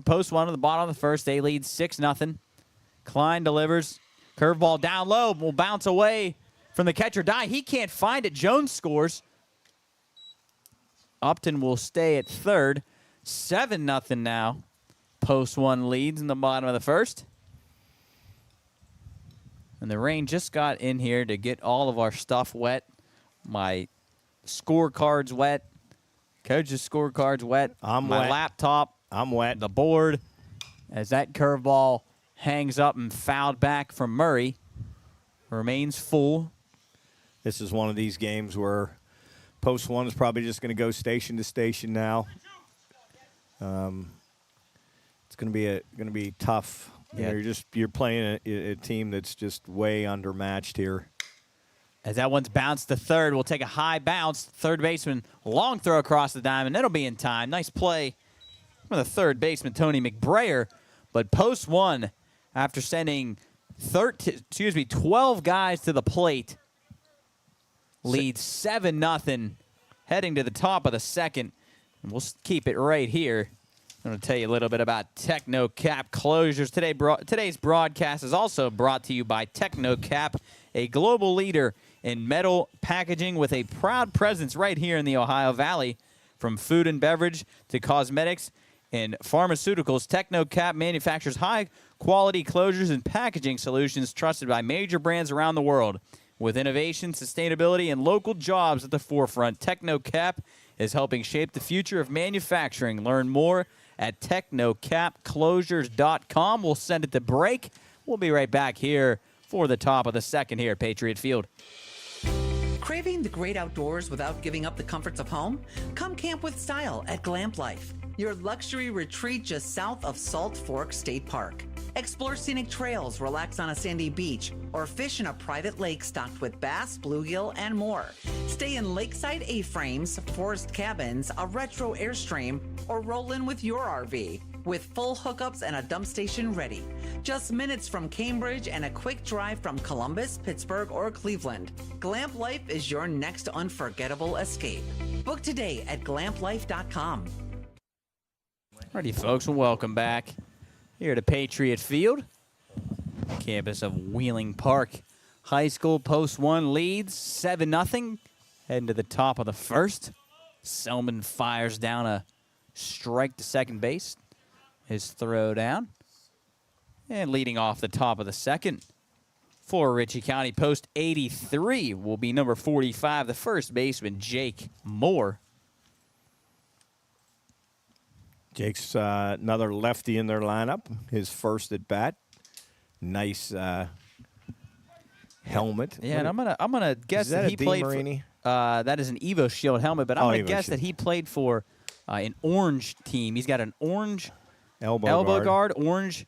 Post 1 on the bottom of the first. They lead 6-0. Klein delivers. Curveball down low. Will bounce away from the catcher. He can't find it. Jones scores. Upton will stay at third. 7-0 now. Post 1 leads in the bottom of the first. And the rain just got in here to get all of our stuff wet. My scorecard's wet. Coach's scorecard's wet. I'm My wet. laptop. I'm wet. The board. As that curveball hangs up and fouled back from Murray. Remains full. This is one of these games where Post 1 is probably just going to go station to station now. It's going to be tough. Yeah. You're playing a team that's just way undermatched here. As that one's bounced to third, we'll take a high bounce. Third baseman, long throw across the diamond. That'll be in time. Nice play from the third baseman, Tony McBrayer. But Post 1, after sending 12 guys to the plate, leads 7-0, heading to the top of the second. And we'll keep it right here. I'm going to tell you a little bit about TechnoCap closures. Today's broadcast is also brought to you by TechnoCap, a global leader in metal packaging with a proud presence right here in the Ohio Valley. From food and beverage to cosmetics and pharmaceuticals, TechnoCap manufactures high-quality closures and packaging solutions trusted by major brands around the world. With innovation, sustainability, and local jobs at the forefront, TechnoCap is helping shape the future of manufacturing. Learn more at technocapclosures.com. We'll send it to break. We'll be right back here for the top of the second here at Patriot Field. Craving the great outdoors without giving up the comforts of home? Come camp with style at Glamp Life, your luxury retreat just south of Salt Fork State Park. Explore scenic trails, relax on a sandy beach, or fish in a private lake stocked with bass, bluegill, and more. Stay in lakeside A-frames, forest cabins, a retro Airstream, or roll in with your RV. With full hookups and a dump station ready. Just minutes from Cambridge and a quick drive from Columbus, Pittsburgh, or Cleveland. Glamp Life is your next unforgettable escape. Book today at glamplife.com. Alrighty, folks, welcome back here to Patriot Field, campus of Wheeling Park High School. Post 1 leads 7-0, heading to the top of the first. Selman fires down a strike to second base. His throw down. And leading off the top of the second for Ritchie County, Post 83 will be number 45, the first baseman, Jake Moore. Jake's another lefty in their lineup. His first at bat. Nice helmet. Yeah, and I'm gonna guess that he played for. That is an Evo Shield helmet, but I'm gonna guess that he played for an orange team. He's got an orange elbow guard, orange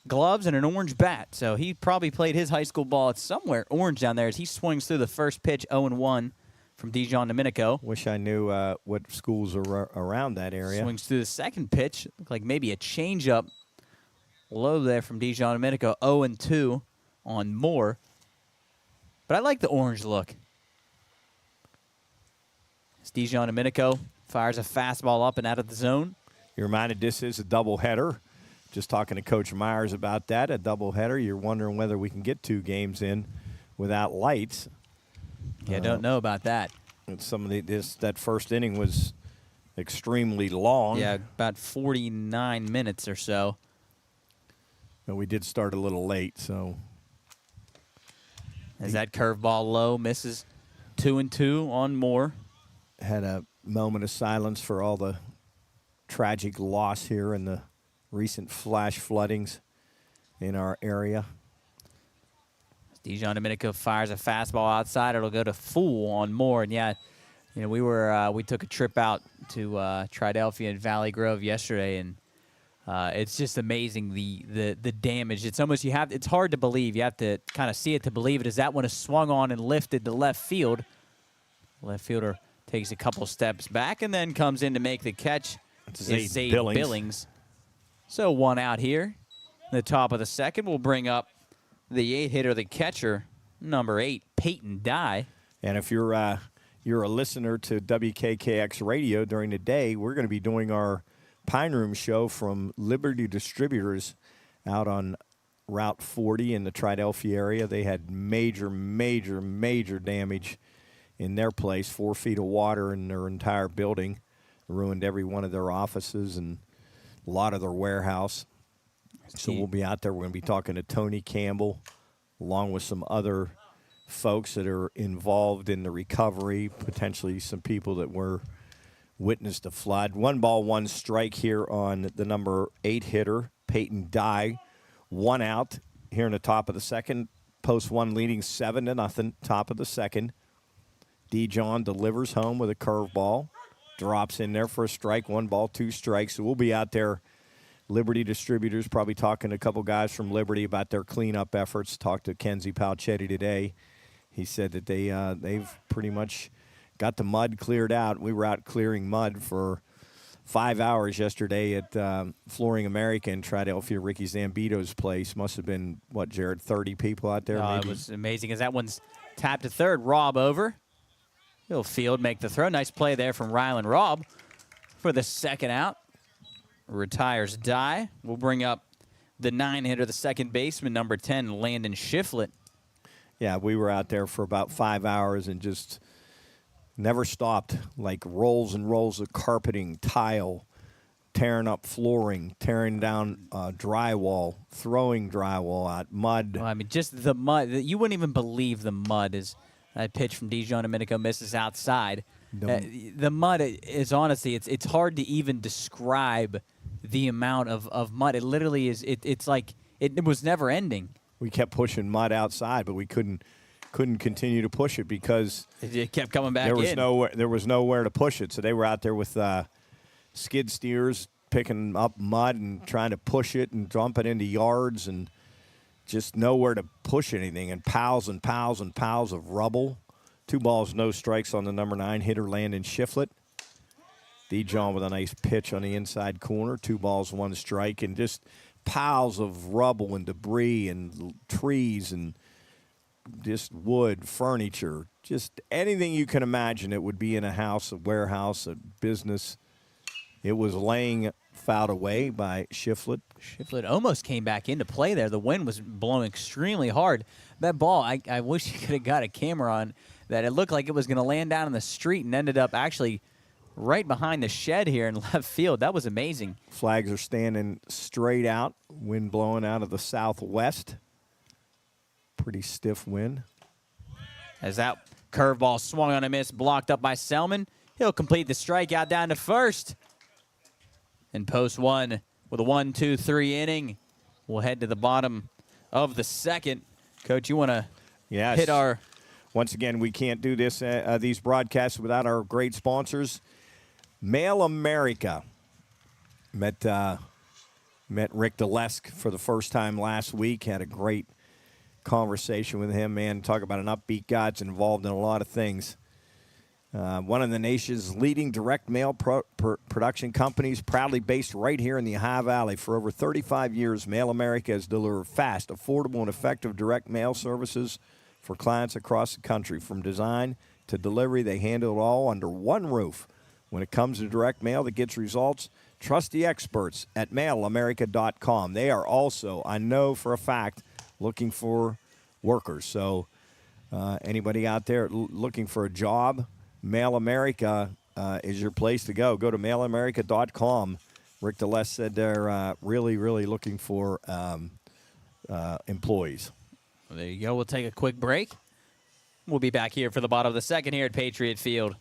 gloves, and an orange bat. So he probably played his high school ball at somewhere orange down there as he swings through the first pitch, 0-1 from Dijon Domenico. Wish I knew what schools are around that area. Swings through the second pitch. Looked like maybe a changeup low there from Dijon Domenico. 0-2 on Moore. But I like the orange look. As Dijon Domenico fires a fastball up and out of the zone. You're reminded this is a doubleheader. Just talking to Coach Myers about that, a doubleheader. You're wondering whether we can get 2 games in without lights. Yeah, don't know about that. And that first inning was extremely long. Yeah, about 49 minutes or so. And we did start a little late, so. As that curveball low misses 2-2 on Moore. Had a moment of silence for all the tragic loss here in the recent flash floodings in our area. Dijon Domenico fires a fastball outside. It'll go to full on Moore. And yeah, you know, we took a trip out to Triadelphia and Valley Grove yesterday, and it's just amazing the damage. It's almost it's hard to believe. You have to kind of see it to believe it. As that one is swung on and lifted to left field. Left fielder takes a couple steps back and then comes in to make the catch. It's Zaid Billings. So 1 out here. The top of the second will bring up the 8-hitter, the catcher, number 8, Peyton Dye. And if you're a listener to WKKX radio during the day, we're going to be doing our Pine Room show from Liberty Distributors out on Route 40 in the Triadelphia area. They had major damage in their place. 4 feet of water in their entire building. Ruined every one of their offices and a lot of their warehouse. So we'll be out there. We're going to be talking to Tony Campbell, along with some other folks that are involved in the recovery, potentially some people that were witnessed the flood. 1 ball, 1 strike here on the number 8 hitter, Peyton Dye. 1 out here in the top of the second. Post 1 leading 7-0, top of the second. Dijon delivers home with a curveball. Drops in there for a strike. 1 ball, 2 strikes. So we'll be out there, Liberty Distributors, probably talking to a couple guys from Liberty about their cleanup efforts. Talked to Kenzie Palchetti today. He said that they've pretty much got the mud cleared out. We were out clearing mud for 5 hours yesterday at Flooring America in Triadelphia, Ricky Zambito's place. Must have been, what, Jared, 30 people out there? It was amazing as that one's tapped to third. Rob over. He'll field, make the throw. Nice play there from Rylan Robb for the second out. Retires Dye. We'll bring up the 9 hitter, the second baseman, number 10, Landon Shiflett. Yeah, we were out there for about 5 hours and just never stopped, like rolls and rolls of carpeting, tile, tearing up flooring, tearing down drywall, throwing drywall out, mud. Well, I mean, just the mud. You wouldn't even believe the mud is. That pitch from Dijon Domenico misses outside. The mud is honestly, it's hard to even describe the amount of mud. It literally is. It's like it was never ending. We kept pushing mud outside, but we couldn't continue to push it because it kept coming back. There was nowhere to push it. So they were out there with skid steers picking up mud and trying to push it and dump it into yards and just nowhere to push anything, and piles of rubble. 2 balls, no strikes on the number 9 hitter, Landon Shiflett. Dijon with a nice pitch on the inside corner. 2 balls, 1 strike, and just piles of rubble and debris and trees and just wood, furniture, just anything you can imagine it would be in a house, a warehouse, a business. It was laying fouled away by Shiflett. Shiflett almost came back into play there. The wind was blowing extremely hard. That ball, I wish you could have got a camera on that. It looked like it was going to land down in the street and ended up actually right behind the shed here in left field. That was amazing. Flags are standing straight out. Wind blowing out of the southwest. Pretty stiff wind. As that curveball swung on a miss, blocked up by Selman. He'll complete the strikeout down to first. And post 1 with a 1-2-3 inning. We'll head to the bottom of the second. Coach, you want to hit our... Once again, we can't do this these broadcasts without our great sponsors. Mail America. Met Rick DeLesk for the first time last week. Had a great conversation with him, man. Talk about an upbeat guy. It's involved in a lot of things. One of the nation's leading direct mail production companies, proudly based right here in the Ohio Valley. For over 35 years, Mail America has delivered fast, affordable, and effective direct mail services for clients across the country. From design to delivery, they handle it all under one roof. When it comes to direct mail that gets results, trust the experts at mailamerica.com. They are also, I know for a fact, looking for workers. So anybody out there looking for a job, Mail America is your place to go. Go to mailamerica.com. Rick DeLesk said they're really, really looking for employees. Well, there you go. We'll take a quick break. We'll be back here for the bottom of the second here at Patriot Field.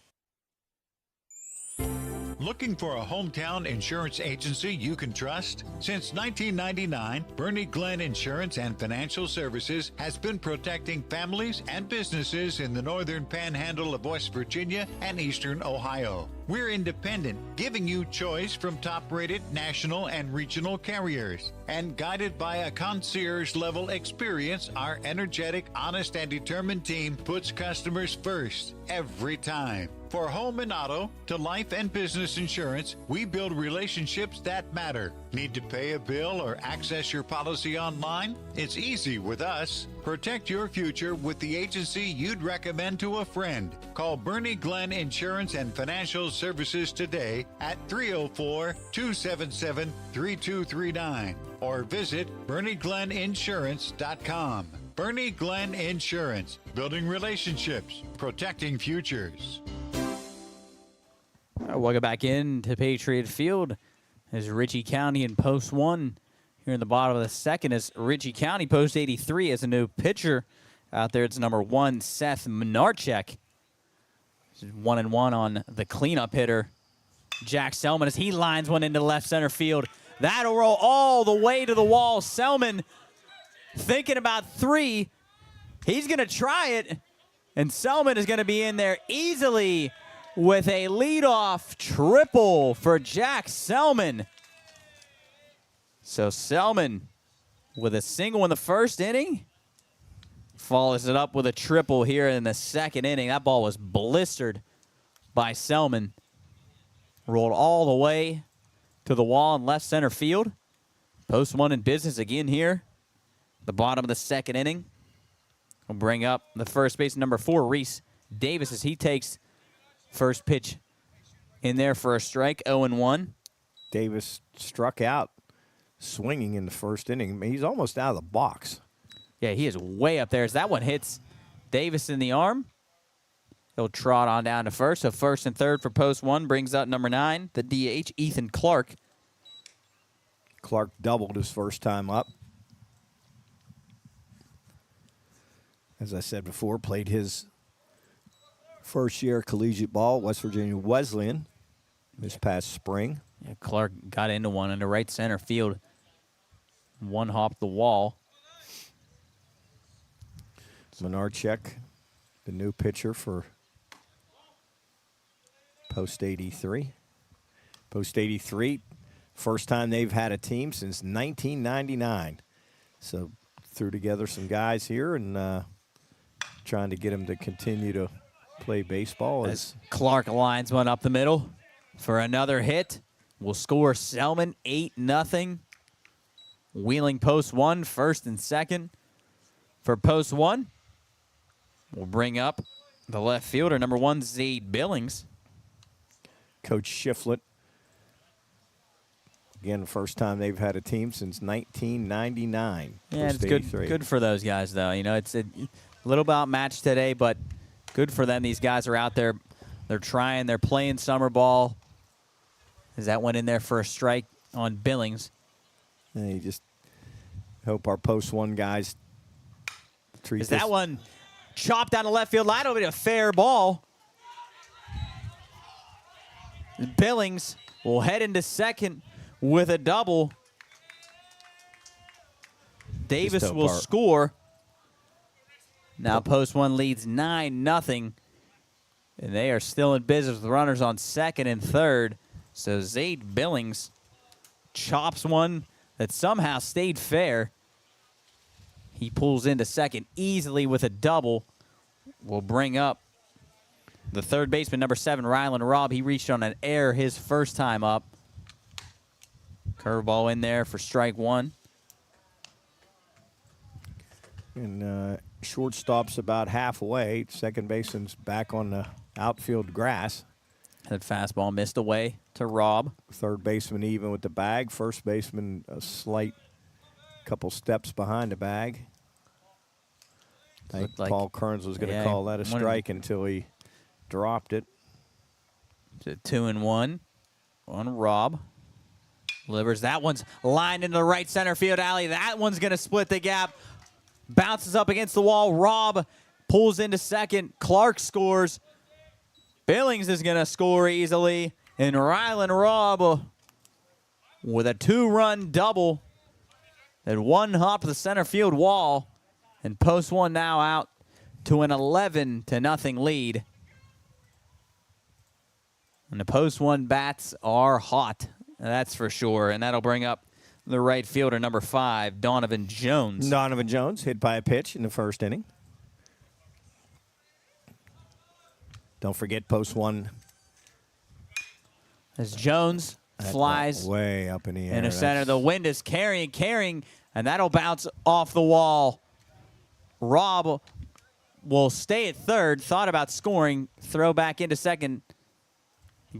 Looking for a hometown insurance agency you can trust? Since 1999, Bernie Glenn Insurance and Financial Services has been protecting families and businesses in the northern panhandle of West Virginia and eastern Ohio. We're independent, giving you choice from top-rated national and regional carriers. And guided by a concierge-level experience, our energetic, honest, and determined team puts customers first every time. For home and auto to life and business insurance, we build relationships that matter. Need to pay a bill or access your policy online? It's easy with us. Protect your future with the agency you'd recommend to a friend. Call Bernie Glenn Insurance and Financial Services today at 304-277-3239 or visit BernieGlennInsurance.com. Bernie Glenn Insurance, building relationships, protecting futures. Welcome back in to Patriot Field as Ritchie County in post one here in the bottom of the second as Ritchie County post 83 as a new pitcher out there. It's number 1, Seth Menarchek. 1-1 on the cleanup hitter, Jack Selman, as he lines one into left center field. That'll roll all the way to the wall. Selman thinking about 3. He's going to try it, and Selman is going to be in there easily with a leadoff triple for Jack Selman. So Selman with a single in the first inning follows it up with a triple here in the second inning. That ball was blistered by Selman. Rolled all the way to the wall in left center field. Post one in business again here. The bottom of the second inning. We'll bring up the first base number 4, Reese Davis, as he takes first pitch in there for a strike, 0-1. Davis struck out swinging in the first inning. I mean, he's almost out of the box. Yeah, he is way up there. As that one hits Davis in the arm, he'll trot on down to first. So first and third for post one brings out number 9, the DH, Ethan Clark. Clark doubled his first time up. As I said before, played his first year collegiate ball, West Virginia Wesleyan, this past spring. Yeah, Clark got into one into right center field. One hopped the wall. Menarchek, the new pitcher for post 83. Post 83, first time they've had a team since 1999. So threw together some guys here and trying to get them to continue to play baseball. As Clark lines one up the middle for another hit. Will score Selman 8-0. Wheeling post one, first and second. For post one, we'll bring up the left fielder, number 1, Zade Billings. Coach Shiflett. Again, first time they've had a team since 1999. Yeah, it's good for those guys, though. You know, it's a little bit outmatched today, but good for them. These guys are out there. They're trying. They're playing summer ball. As that went in there for a strike on Billings. And you just hope our post one guys treat this. That one chopped down the left field line. It'll be a fair ball. Billings will head into second with a double. Davis will score. Now post one leads 9-0. And they are still in business with runners on second and third. So Zade Billings chops one that somehow stayed fair. He pulls into second easily with a double. Will bring up the third baseman, number 7, Rylan Robb. He reached on an error his first time up. Curveball in there for strike 1. And shortstop's about halfway. Second baseman's back on the outfield grass. That fastball missed away to Robb. Third baseman even with the bag. First baseman a slight couple steps behind the bag. I think Paul Kearns was going to call that a strike until he dropped it. So 2-1 on Robb. Delivers. That one's lined into the right center field alley. That one's going to split the gap. Bounces up against the wall. Robb pulls into second. Clark scores. Billings is going to score easily. And Rylan Robb with a 2-run double. And one hop the center field wall. And post one now out to an 11-0 lead. And the post one bats are hot. That's for sure. And that'll bring up the right fielder, number 5, Donovan Jones. Donovan Jones hit by a pitch in the first inning. Don't forget post one. As Jones flies way up in the air. in the center. The wind is carrying, and that'll bounce off the wall. Rob will stay at third. Thought about scoring. Throw back into second.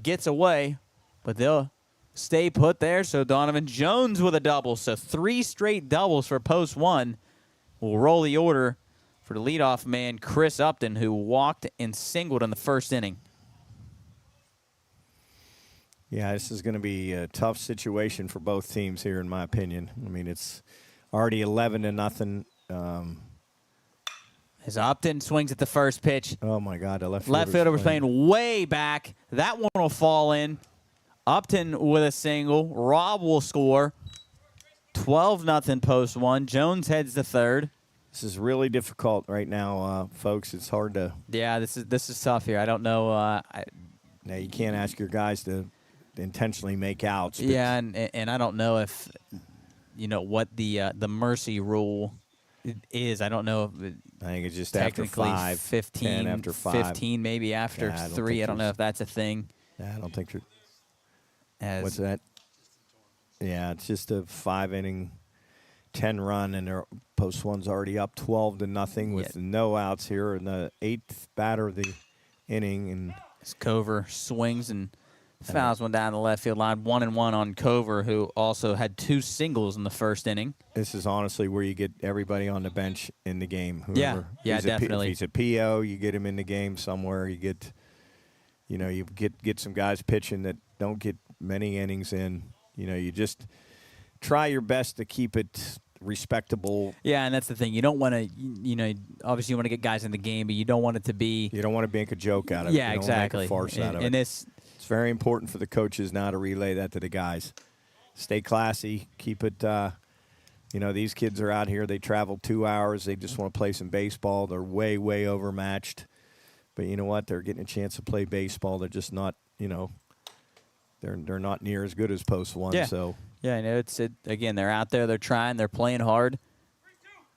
Gets away, but they'll stay put there. So Donovan Jones with a double. So 3 straight doubles for post 1. We'll roll the order for the leadoff man, Chris Upton, who walked and singled in the first inning. Yeah, this is going to be a tough situation for both teams here, in my opinion. I mean, it's already 11-0. As Upton swings at the first pitch. Oh, my God. The Left fielder was playing way back. That one will fall in. Upton with a single. Rob will score. 12-0 post 1. Jones heads to third. This is really difficult right now, folks. It's hard to. Yeah, this is tough here. I don't know. Now, you can't ask your guys to intentionally make outs. Yeah, and I don't know if what the mercy rule is. I don't know if I think it's just after technically 5, 15 10 after 5. 15 maybe after Yeah, I don't 3. think I don't know if that's a thing. Yeah, I don't think you're. As What's that? Yeah, it's just a 5-inning, 10-run, and their post 1's already up 12-0 with no outs here in the 8th batter of the inning. And as Cover swings and fouls one down the left field line. 1-1 on Cover, who also had 2 singles in the first inning. this is honestly where you get everybody on the bench in the game. Yeah, definitely. If he's a PO, you get him in the game somewhere. You get, you get some guys pitching that don't get many innings in. You just try your best to keep it respectable. Yeah, and that's the thing. You don't want to, obviously you want to get guys in the game, but you don't want it to be. You don't want to make a joke out of it. Yeah, You don't wanna exactly. make a farce out of And it. it's very important for the coaches now to relay that to the guys. Stay classy. Keep it. These kids are out here. They travel 2 hours. They just want to play some baseball. They're way, way overmatched. But you know what? They're getting a chance to play baseball. They're just not. They're not near as good as post 1. Yeah. So yeah, again, they're out there. They're trying. They're playing hard.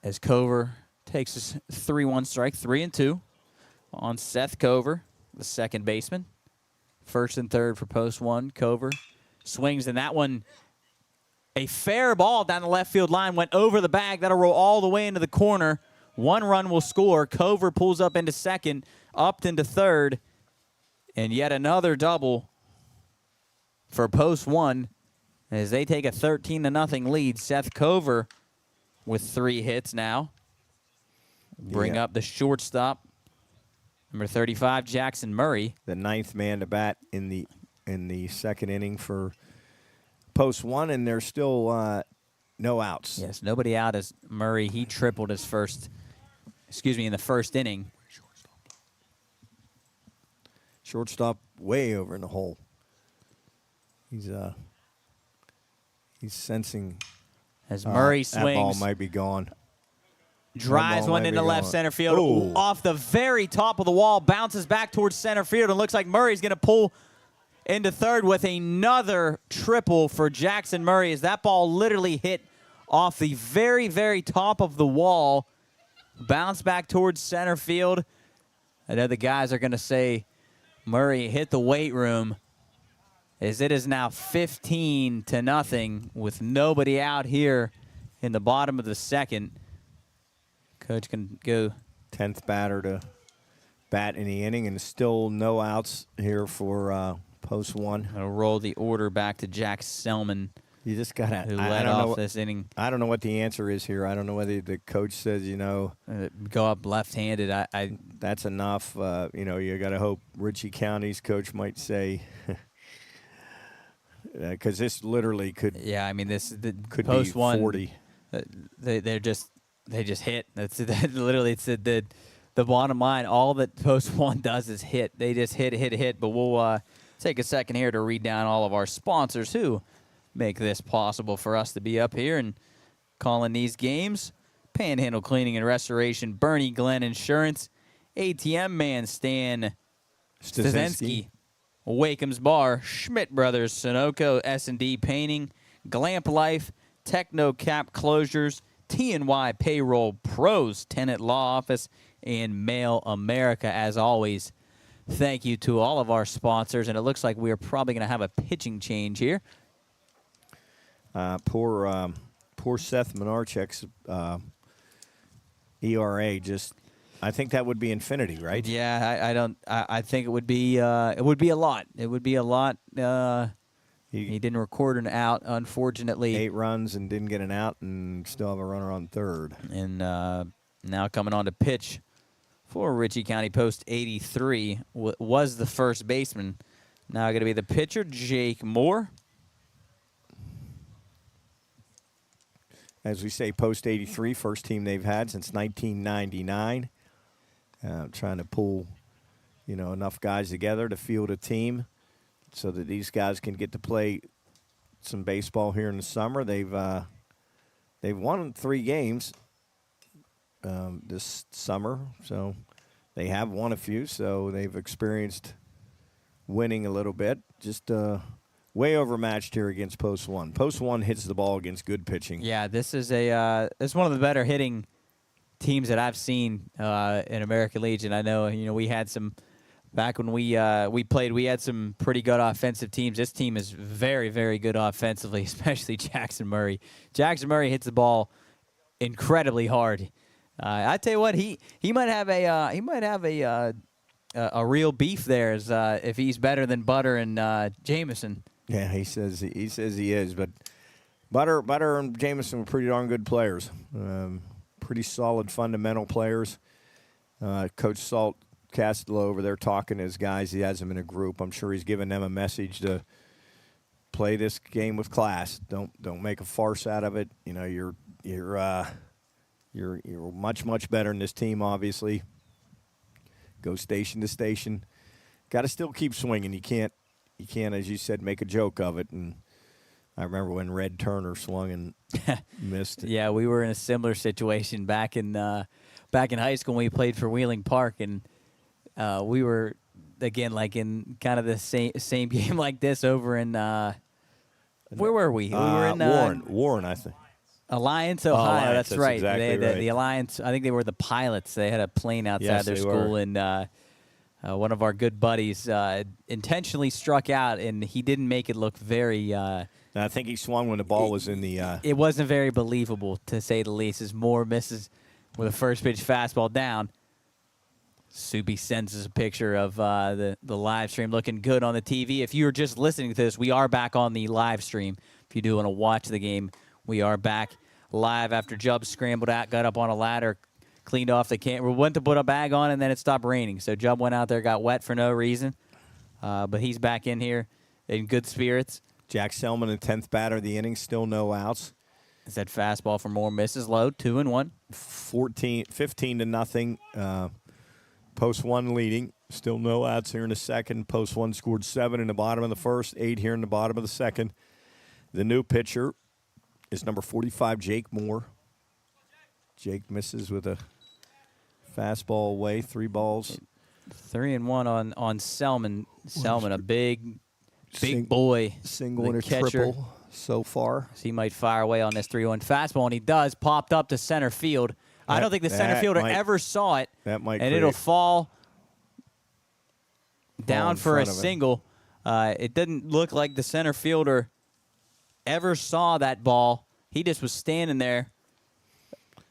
As Cover takes his 3-1 strike, 3-2 on Seth Cover, the second baseman. First and third for post 1. Cover swings, and that one, a fair ball down the left field line, went over the bag. That'll roll all the way into the corner. 1 run will score. Cover pulls up into second, Upton to third, and yet another double for post 1 as they take a 13-0 lead. Seth Cover with 3 hits now. Bring up the shortstop, number 35, Jackson Murray. the 9th man to bat in the second inning for post 1, and there's still no outs. Yes, nobody out as Murray. He tripled his in the first inning. Shortstop way over in the hole. He's sensing As Murray that ball swings, might be gone. drives ball one might into be left gone. center field. Ooh. Off the very top of the wall, bounces back towards center field, and looks like Murray's going to pull into third with another triple for Jackson Murray as that ball literally hit off the very, very top of the wall, bounced back towards center field. I know the guys are going to say Murray hit the weight room, as it is now 15-0 with nobody out here in the bottom of the second. Coach can go 10th batter to bat in the inning, and still no outs here for post 1. I'll roll the order back to Jack Selman, You just gotta. who I led don't know. off this inning. I don't know what the answer is here. I don't know whether the coach says, Go up left-handed. I that's enough. You got to hope Ritchie County's coach might say, because this literally could yeah. I mean, this could post be 1. 40. They just hit. That's literally it's the bottom line. All that post 1 does is hit. They just hit. But we'll take a second here to read down all of our sponsors who make this possible for us to be up here and calling these games. Panhandle Cleaning and Restoration, Bernie Glenn Insurance, ATM Man Stan Stazensky, Wakeham's Bar, Schmidt Brothers, Sunoco S&D Painting, Glamp Life, Techno Cap Closures, T&Y Payroll Pros, Tenant Law Office, and Mail America. As always, thank you to all of our sponsors, and it looks like we are probably going to have a pitching change here. Poor Seth Menarchek's ERA just. I think that would be infinity, right? Yeah, I don't. I think it would be a lot. It would be a lot. He didn't record an out, unfortunately. 8 runs and didn't get an out, and still have a runner on third. And now coming on to pitch for Ritchie County Post 83 was the first baseman. Now going to be the pitcher, Jake Moore. As we say, Post 83, first team they've had since 1999. Trying to pull, enough guys together to field a team so that these guys can get to play some baseball here in the summer. They've won 3 games this summer, so they have won a few. So they've experienced winning a little bit. Just way overmatched here against Post 1. Post 1 hits the ball against good pitching. Yeah, this is one of the better hitting teams that I've seen in American Legion. I know, we had some back when we played. We had some pretty good offensive teams. This team is very, very good offensively, especially Jackson Murray. Jackson Murray hits the ball incredibly hard. I tell you what, he might have a real beef there as if he's better than Butter and Jameson. Yeah, he says he is, but Butter and Jameson were pretty darn good players. Pretty solid fundamental players. Coach Salt Castelo over there talking to his guys. He has them in a group. I'm sure he's giving them a message to play this game with class. Don't make a farce out of it. You're much better than this team. Obviously, go station to station. Got to still keep swinging. You can't, as you said, make a joke of it. And I remember when Red Turner swung and missed. Yeah, we were in a similar situation back in high school when we played for Wheeling Park, and we were again like in kind of the same game like this over in where were we? We were in Warren, I think. Alliance, Ohio. Alliance, that's right. Exactly right. The Alliance. I think they were the pilots. They had a plane outside their school, and one of our good buddies intentionally struck out, and he didn't make it look very. I think he swung when the ball was in the. It wasn't very believable, to say the least, as Moore misses with a first pitch fastball down. Soupy sends us a picture of the live stream looking good on the TV. If you were just listening to this, we are back on the live stream. If you do want to watch the game, we are back live after Jubb scrambled out, got up on a ladder, cleaned off the camera, went to put a bag on, and then it stopped raining. So Jubb went out there, got wet for no reason. But he's back in here in good spirits. Jack Selman, the 10th batter of the inning, still no outs. Is that fastball for Moore misses low, 2-1. 15-0. Post 1 leading. Still no outs here in the second. Post 1 scored 7 in the bottom of the first, 8 here in the bottom of the second. The new pitcher is number 45, Jake Moore. Jake misses with a fastball away, 3 balls. 3-1 on Selman. Selman, a big boy. Single and a catcher. triple so far. So he might fire away on this 3-1 fastball, and he does. Popped up to center field. I don't think the center fielder ever saw it. That might and it'll fall down for a front of him. single. It didn't look like the center fielder ever saw that ball. He just was standing there.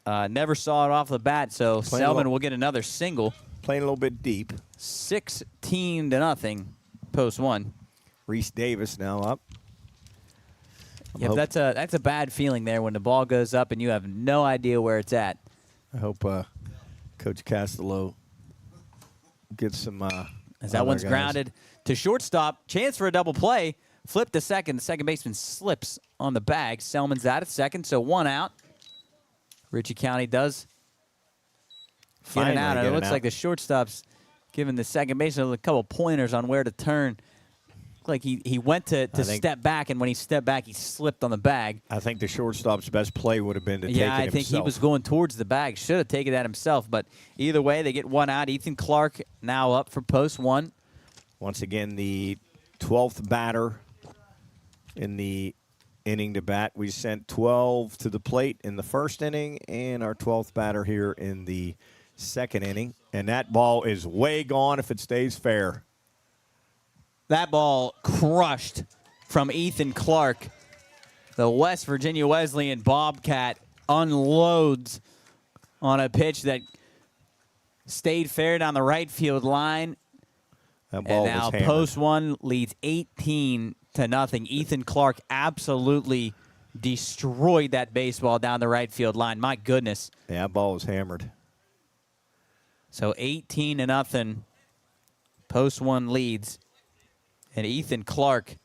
Never saw it off the bat, so Selman will get another single. Playing a little bit deep. 16-0, Post 1. Reese Davis now up. Yep, that's a bad feeling there when the ball goes up and you have no idea where it's at. I hope Coach Castelo gets some. As that one's grounded to shortstop, chance for a double play. Flip to second. The second baseman slips on the bag. Selman's out at second, so 1 out. Ritchie County does get an out, and it looks like the shortstop's giving the second baseman a couple pointers on where to turn. Like he went to step back, and when he stepped back, he slipped on the bag. I think the shortstop's best play would have been to take it himself. Yeah, I think he was going towards the bag. Should have taken that himself, but either way, they get 1 out. Ethan Clark now up for Post 1. Once again, the 12th batter in the inning to bat. We sent 12 to the plate in the first inning, and our 12th batter here in the second inning. And that ball is way gone if it stays fair. That ball crushed from Ethan Clark. the West Virginia Wesleyan Bobcat unloads on a pitch that stayed fair down the right field line. That ball And now was hammered. post one leads 18-0. Ethan Clark absolutely destroyed that baseball down the right field line. My goodness. Yeah, that ball was hammered. So 18-0. Post one leads. And Ethan Clark,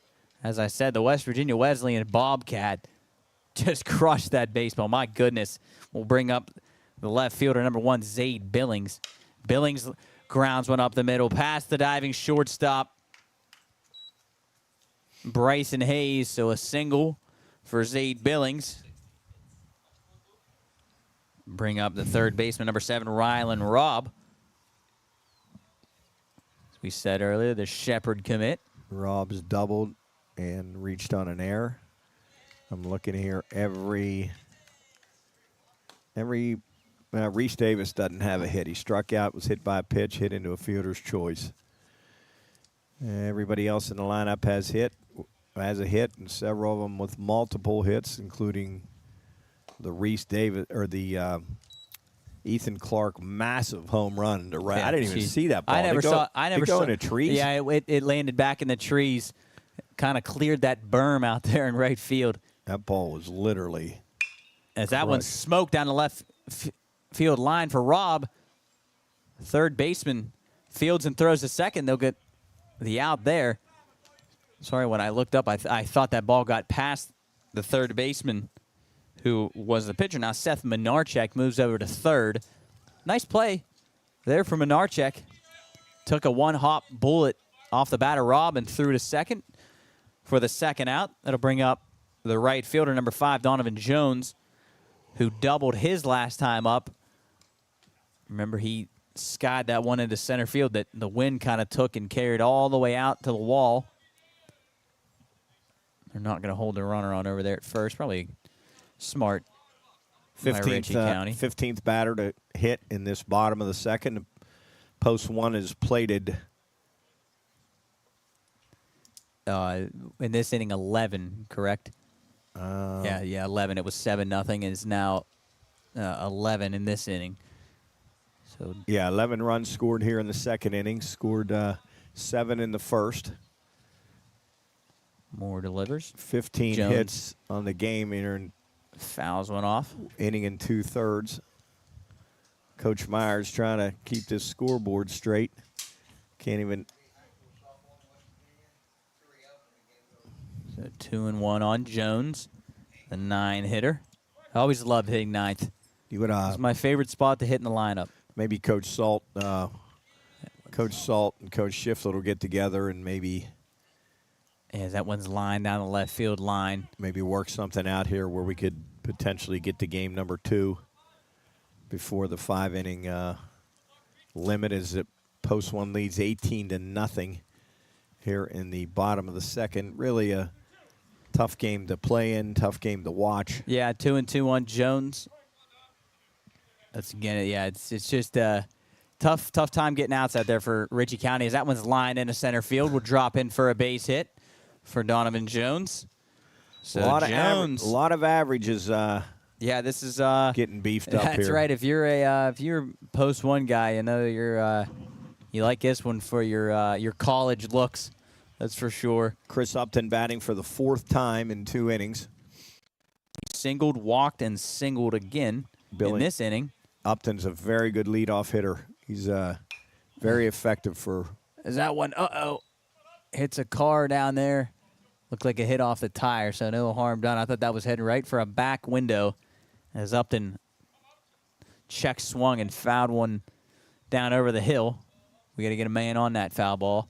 as I said, the West Virginia Wesleyan Bobcat just crushed that baseball. My goodness. We'll bring up the left fielder, number 1, Zayd Billings. Billings grounds one up the middle, past the diving shortstop, Bryson Hayes. So a single for Zayd Billings. Bring up the third baseman, number 7, Rylan Robb. As we said earlier, the Shepherd commit. Rob's doubled and reached on an error. I'm looking here. Reese Davis doesn't have a hit. He struck out, was hit by a pitch, hit into a fielder's choice. Everybody else in the lineup has a hit, and several of them with multiple hits, including the Reese Davis or the Ethan Clark massive home run to right. Yeah, I didn't even see that ball. I never saw. Did it go in the trees? Yeah, it landed back in the trees. Kind of cleared that berm out there in right field. That ball was literally. As that one smoked down the left field line for Robb. Third baseman fields and throws to second. They'll get the out there. Sorry, when I looked up, I thought that ball got past the third baseman, who was the pitcher. Now Seth Menarchek moves over to third. Nice play there for Menarchek. Took a one-hop bullet off the bat of Robb and threw to second for the second out. That'll bring up the right fielder, number 5, Donovan Jones, who doubled his last time up. Remember, he skied that one into center field that the wind kind of took and carried all the way out to the wall. They're not going to hold the runner on over there at first. Probably smart. 15th batter to hit in this bottom of the second. Post one is plated. In this inning, 11, correct? Yeah, 11. It was 7-0, and it's now 11 in this inning. So yeah, 11 runs scored here in the second inning. Scored 7 in the first. Moore delivers. 15 Jones hits on the game in fouls one off. Inning and 2/3. Coach Myers trying to keep this scoreboard straight. Can't even. So 2-1 on Jones, the 9-hitter. I always loved hitting ninth. You would It's my favorite spot to hit in the lineup. maybe Coach Salt and Coach Shiflett will get together and maybe. Yeah, that one's lined down the left field line. Maybe work something out here where we could potentially get to game number 2 before the 5-inning limit, as it post one leads 18-0 here in the bottom of the second. Really a tough game to play in, tough game to watch. Yeah, 2-2 on Jones. That's again, yeah, it's just a tough time getting outs out there for Ritchie County. As that one's lined into center field, will drop in for a base hit for Donovan Jones. So a Jones, lot of averages. Yeah, this is getting beefed up here. That's right. If you're a post one guy, you know you like this one for your college looks. That's for sure. Chris Upton batting for the 4th time in 2 innings. Singled, walked, and singled again in this inning. Upton's a very good leadoff hitter. He's very effective for. Is that one? Hits a car down there. Looked like a hit off the tire, so no harm done. I thought that was heading right for a back window as Upton check swung and fouled one down over the hill. We got to get a man on that foul ball.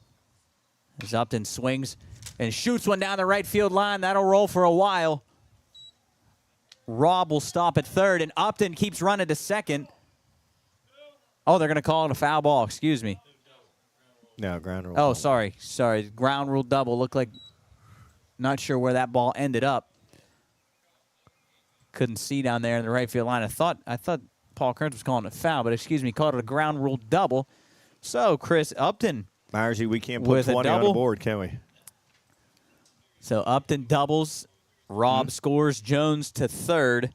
As Upton swings and shoots one down the right field line. That'll roll for a while. Robb will stop at third, and Upton keeps running to second. Oh, they're going to call it a foul ball. Excuse me. No, ground rule. Oh, sorry. Ground rule double. Looked like, not sure where that ball ended up. Couldn't see down there in the right field line. I thought Paul Kearns was calling it a foul, but excuse me, called it a ground rule double. So Chris Upton. Myersy, we can't put with 20 on the board, can we? So Upton doubles Robb scores. Jones to third.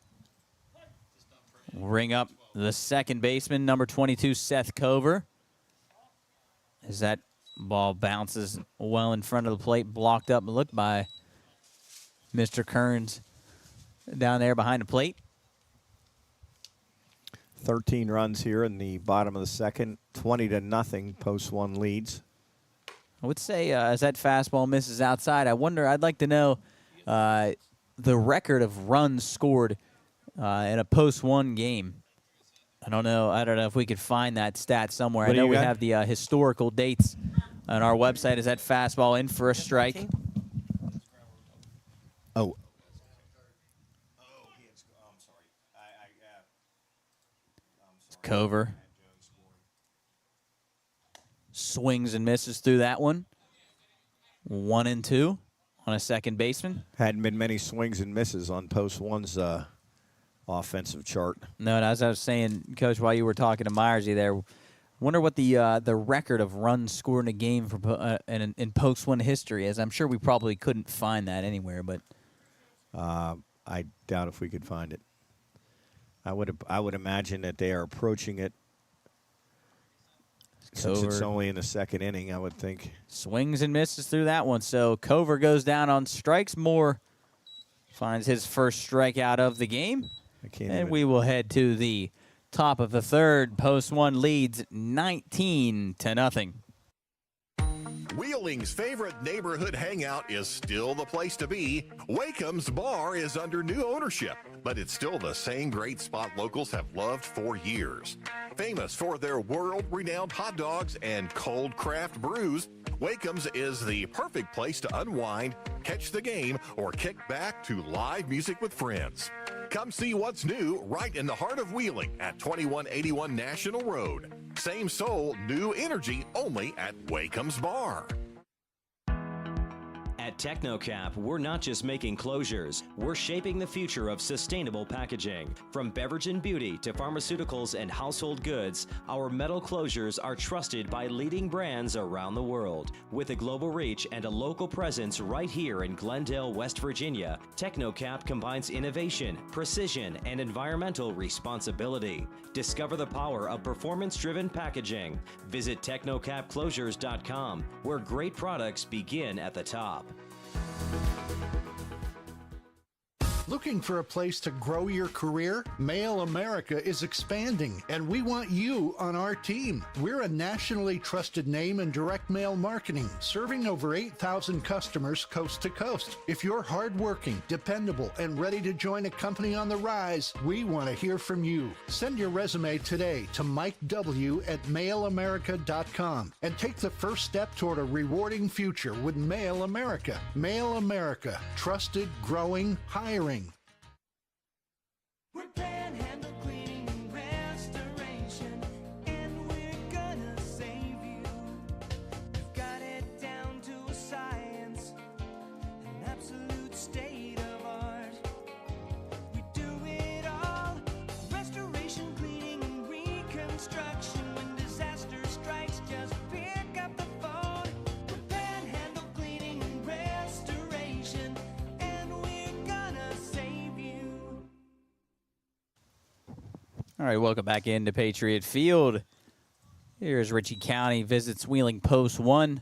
Ring up the second baseman, number 22, Seth Cover. As that ball bounces well in front of the plate, blocked up and looked by Mr. Kearns down there behind the plate. 13 runs here in the bottom of the second. 20-0. Post 1 leads. I would say as that fastball misses outside, I'd like to know the record of runs scored in a post 1 game. I don't know if we could find that stat somewhere. What I do know you we got? have the historical dates on our website. Is that fastball in for a strike? Oh. It's Cover. Swings and misses through that one. 1-2 on a second baseman. Hadn't been many swings and misses on Post 1's offensive chart. No, and as I was saying, Coach, while you were talking to Myersy there, wonder what the record of runs scored in a game for in Post 1 history is. I'm sure we probably couldn't find that anywhere, but I doubt if we could find it. I would imagine that they are approaching it. Since it's only in the second inning, I would think. Swings and misses through that one. So Cover goes down on strikes. Moore finds his first strikeout of the game. And we will head to the top of the third. Post 1 leads 19-0. Wheeling's favorite neighborhood hangout is still the place to be. Wakeham's Bar is under new ownership, but it's still the same great spot locals have loved for years. Famous for their world-renowned hot dogs and cold craft brews, Wakeham's is the perfect place to unwind, catch the game, or kick back to live music with friends. Come see what's new right in the heart of Wheeling at 2181 National Road. Same soul, new energy, only at Wakeham's Bar. At TechnoCap, we're not just making closures, we're shaping the future of sustainable packaging. From beverage and beauty to pharmaceuticals and household goods, our metal closures are trusted by leading brands around the world. With a global reach and a local presence right here in Glendale, West Virginia, TechnoCap combines innovation, precision, and environmental responsibility. Discover the power of performance-driven packaging. Visit technocapclosures.com, where great products begin at the top. Looking for a place to grow your career? Mail America is expanding, and we want you on our team. We're a nationally trusted name in direct mail marketing, serving over 8,000 customers coast to coast. If you're hardworking, dependable, and ready to join a company on the rise, we want to hear from you. Send your resume today to MikeW@MailAmerica.com and take the first step toward a rewarding future with Mail America. Mail America, trusted, growing, hiring. We're Panhandle Cleaning and Restoration, and we're gonna save you. We've got it down to a science, an absolute state of art. We do it all, restoration, cleaning, and reconstruction. When disaster strikes, just pick up the phone. We're Panhandle Cleaning and Restoration, and we're gonna save you. All right, welcome back into Patriot Field. Here's Ritchie County visits Wheeling Post 1.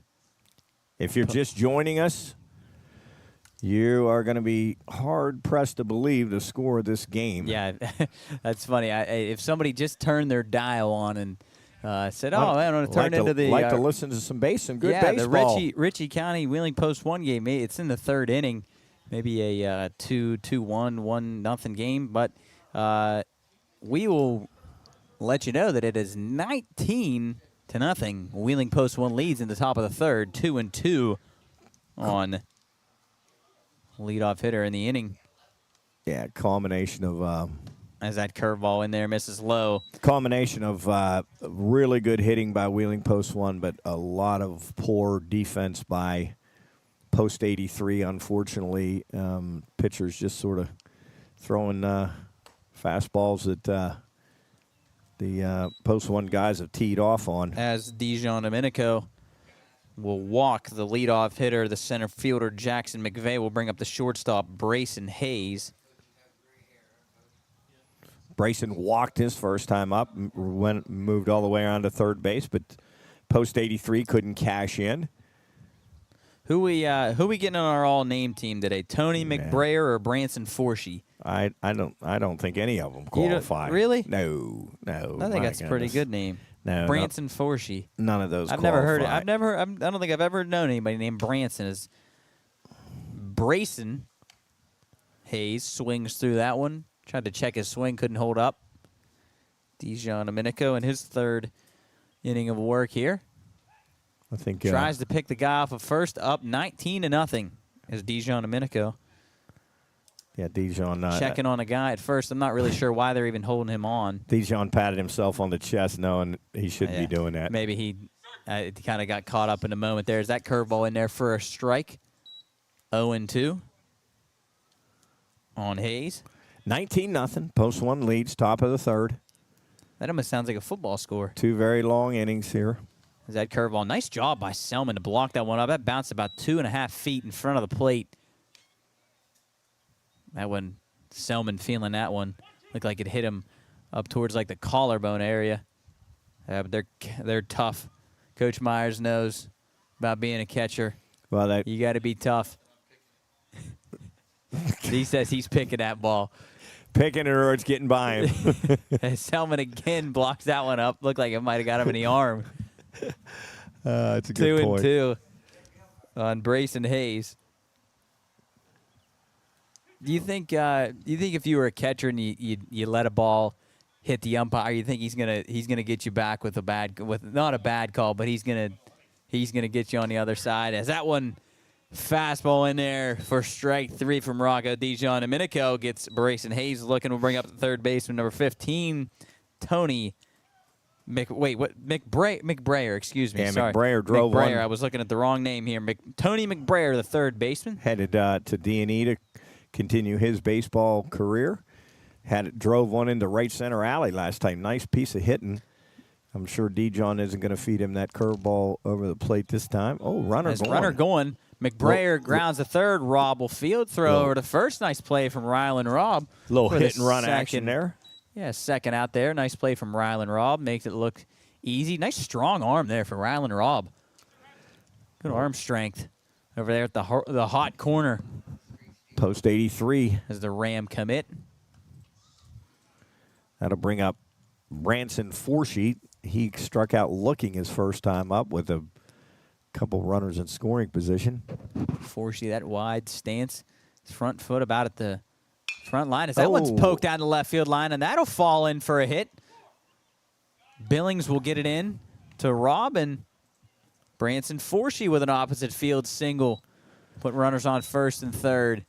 If you're just joining us, you are going to be hard-pressed to believe the score of this game. Yeah, that's funny. If somebody just turned their dial on and said, "Oh, man, I'm going to turn into the to listen to some good the baseball." Ritchie County Wheeling Post 1 game. It's in the third inning, maybe a 2-1, 1-0 game, but we will let you know that it is 19-0. Wheeling Post 1 leads in the top of the third, 2-2 on leadoff hitter in the inning. Yeah, combination of As that curveball in there misses low. Really good hitting by Wheeling Post 1, but a lot of poor defense by Post 83. Unfortunately, pitchers just sort of throwing fastballs that the Post 1 guys have teed off on. As Dijon Domenico will walk the leadoff hitter. The center fielder, Jackson McVeigh, will bring up the shortstop, Brayson Hayes. Brayson walked his first time up, moved all the way around to third base, but post 83 couldn't cash in. Who we getting on our all-name team today? Tony McBrayer or Branson Forshee? I don't think any of them qualify. Really? No. I think that's a pretty good name. No, Branson Forshee. None of those. I've never heard it. I don't think I've ever known anybody named Branson. As Brayson Hayes swings through that one. Tried to check his swing, couldn't hold up. Dijon Domenico in his third inning of work here. I think Tries to pick the guy off of first, up 19-0 is Dijon Domenico. Yeah, Dijon. Checking on a guy at first. I'm not really sure why they're even holding him on. Dijon patted himself on the chest knowing he shouldn't be doing that. Maybe he kind of got caught up in the moment there. Is that curveball in there for a strike? 0-2 on Hayes. 19-0. Post 1 leads, top of the third. That almost sounds like a football score. 2 very long innings here. Is that curveball? Nice job by Selman to block that one up. That bounced about 2.5 feet in front of the plate. That one, Selman feeling that one. Looked like it hit him up towards like the collarbone area. But they're tough. Coach Myers knows about being a catcher. Well, you got to be tough. He says he's picking that ball. Picking it or it's getting by him. Selman again blocks that one up. Looked like it might have got him in the arm. It's a good point. 2-2 on Brayson Hayes. Do you think if you were a catcher and you let a ball hit the umpire, you think he's gonna get you back with not a bad call, but he's gonna get you on the other side? As that one fastball in there for strike 3 from Rocco Dijon Domenico gets Brayson Hayes looking. We'll bring up the third baseman, number 15, Tony McBrayer, excuse me. Yeah, Sorry. McBrayer drove one. I was looking at the wrong name here. Tony McBrayer, the third baseman. Headed to D&E to continue his baseball career. Drove one into right center alley last time. Nice piece of hitting. I'm sure Dijon isn't going to feed him that curveball over the plate this time. Oh, runner going. McBrayer grounds the third. Rob will field throw over to first. Nice play from Rylan Robb. Little hit and run action there. Yeah, second out there. Nice play from Rylan Robb. Makes it look easy. Nice strong arm there for Rylan Robb. Good arm strength over there at the hot corner. Post 83. As the Ram commit. That'll bring up Branson Forshee. He struck out looking his first time up with a couple runners in scoring position. Forshee, that wide stance. His front foot about at the front line. As that one's poked down the left field line, and that'll fall in for a hit. Billings will get it in to Rob, and Branson Forshee with an opposite field single. Put runners on first and third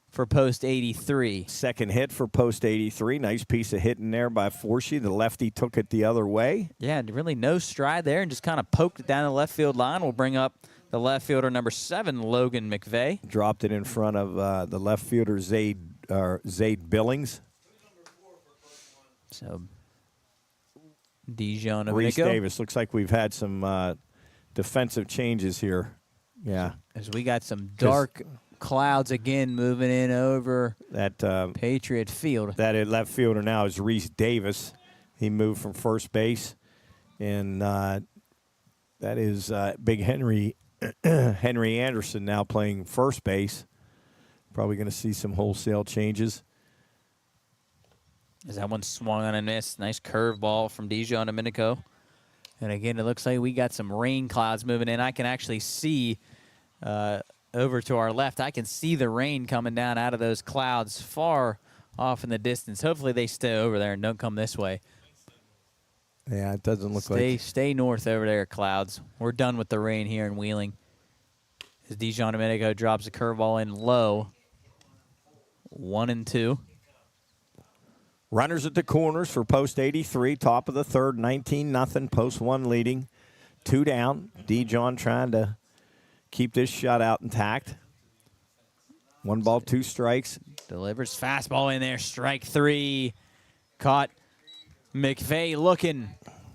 for post 83. Second hit for post 83. Nice piece of hitting there by Forshee. The lefty took it the other way. Yeah, really no stride there and just kind of poked it down the left field line. We'll bring up the left fielder, number 7, Logan McVeigh. Dropped it in front of the left fielder, Zaid Billings. So, Dijon Domenico. Reese Davis. Looks like we've had some defensive changes here. Yeah. As we got some dark clouds again moving in over that Patriot Field. That left fielder now is Reese Davis. He moved from first base, and that is Big Henry Anderson now playing first base. Probably going to see some wholesale changes. As that one swung on a miss. Nice curveball from Dijon Domenico. And again, it looks like we got some rain clouds moving in. I can actually see over to our left. I can see the rain coming down out of those clouds far off in the distance. Hopefully they stay over there and don't come this way. Yeah, it doesn't look like. Stay north over there, clouds. We're done with the rain here in Wheeling. As Dijon Domenico drops a curveball in low. 1-2. Runners at the corners for post 83. Top of the third, 19-0. Post 1 leading. 2 down. Dijon trying to keep this shutout intact. 1 ball, 2 strikes. Delivers fastball in there. Strike 3. Caught McVeigh looking.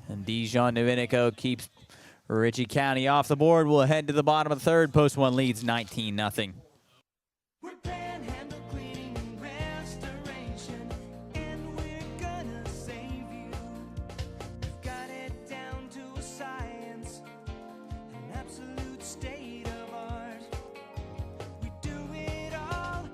And Dijon Domenico keeps Ritchie County off the board. We'll head to the bottom of the third. Post 1 leads 19-0. We're Panhandle Cleaning and Restoration, and we're gonna save you. We've got it down to a science, an absolute state of art. We do it all,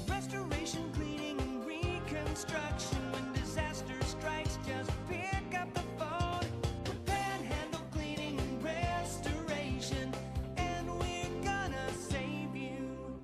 restoration, cleaning, and reconstruction. When disaster strikes, just pick up the phone. We're Panhandle Cleaning and Restoration, and we're gonna save you.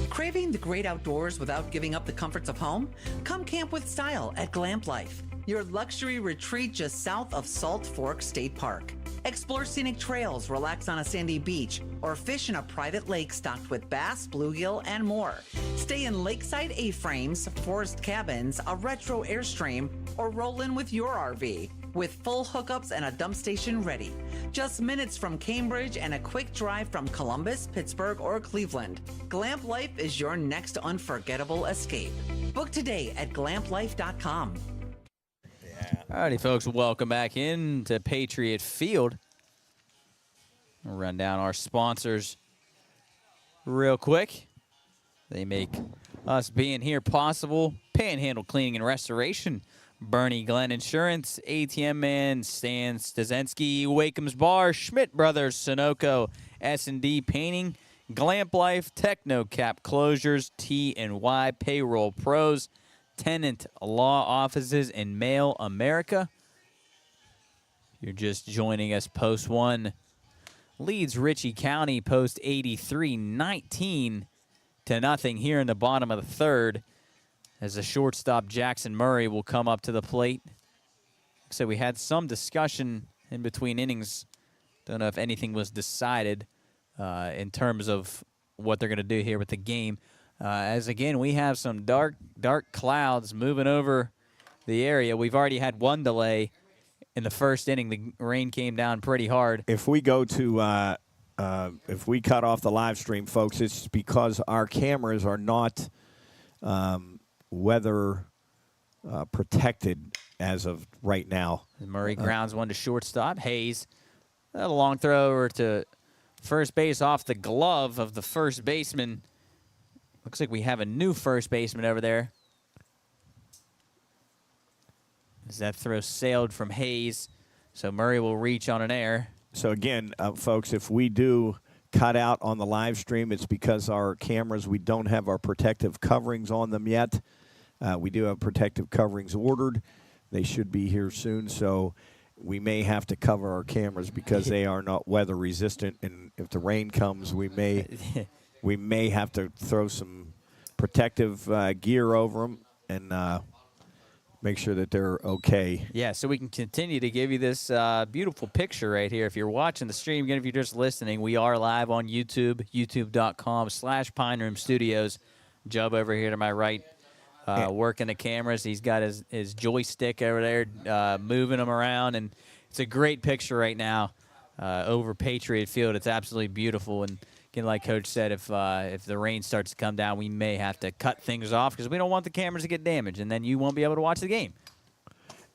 Craving the great outdoors without giving up the comforts of home? Come camp with style at Glamp Life, your luxury retreat just south of Salt Fork State Park. Explore scenic trails, relax on a sandy beach, or fish in a private lake stocked with bass, bluegill, and more. Stay in lakeside A-frames, forest cabins, a retro Airstream, or roll in with your RV. With full hookups and a dump station ready. Just minutes from Cambridge and a quick drive from Columbus, Pittsburgh, or Cleveland. Glamp Life is your next unforgettable escape. Book today at glamplife.com. Alrighty, folks, welcome back in to Patriot Field. We'll run down our sponsors real quick. They make us being here possible. Panhandle Cleaning and Restoration, Bernie Glenn Insurance, ATM Man, Stan Stazensky, Wakeham's Bar, Schmidt Brothers, Sunoco, S&D Painting, Glamp Life, Technocap Closures, T&Y Payroll Pros, Tenant Law Offices, and Mail America. You're just joining us. Post 1 leads Ritchie County, post 83, 19-0 here in the bottom of the third, as the shortstop Jackson Murray will come up to the plate. So we had some discussion in between innings. Don't know if anything was decided in terms of what they're going to do here with the game. As again, we have some dark clouds moving over the area. We've already had one delay in the first inning. The rain came down pretty hard. If we go to, if we cut off the live stream, folks, it's because our cameras are not weather protected as of right now. Murray grounds one to shortstop. Hayes, a long throw over to first base off the glove of the first baseman. Looks like we have a new first baseman over there. As that throw sailed from Hayes, so Murray will reach on an air. So again, folks, if we do cut out on the live stream, it's because our cameras, we don't have our protective coverings on them yet. We do have protective coverings ordered. They should be here soon, so we may have to cover our cameras because they are not weather resistant, and if the rain comes, we may have to throw some protective gear over them and make sure that they're okay. Yeah, so we can continue to give you this beautiful picture right here. If you're watching the stream, again, if you're just listening, we are live on YouTube, youtube.com/Pine Room Studios. Jub over here to my right, working the cameras. He's got his joystick over there, moving them around, and it's a great picture right now over Patriot Field. It's absolutely beautiful, and again, like Coach said, if the rain starts to come down, we may have to cut things off because we don't want the cameras to get damaged, and then you won't be able to watch the game.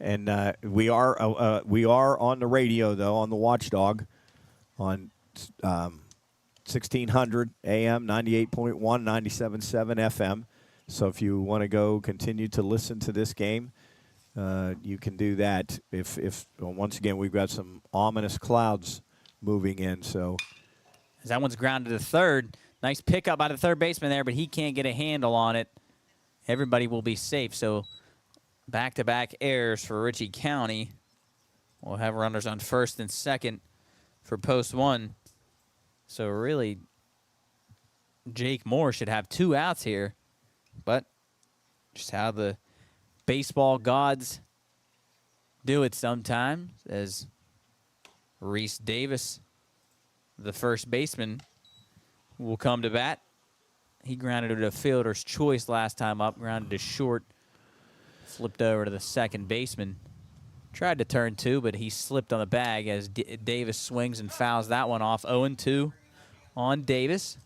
And we are on the radio, though, on the Watchdog on 1600 AM, 98.1, 97.7 FM. So if you want to go continue to listen to this game, you can do that. If once again, we've got some ominous clouds moving in, so... As that one's grounded to third. Nice pickup by the third baseman there, but he can't get a handle on it. Everybody will be safe. So back-to-back errors for Ritchie County. We'll have runners on first and second for post 1. So really, Jake Moore should have 2 outs here. But just how the baseball gods do it sometimes, as Reese Davis, the first baseman, will come to bat. He grounded it to fielder's choice last time up, grounded to short, flipped over to the second baseman. Tried to turn 2, but he slipped on the bag as Davis swings and fouls that one off. 0-2 on Davis.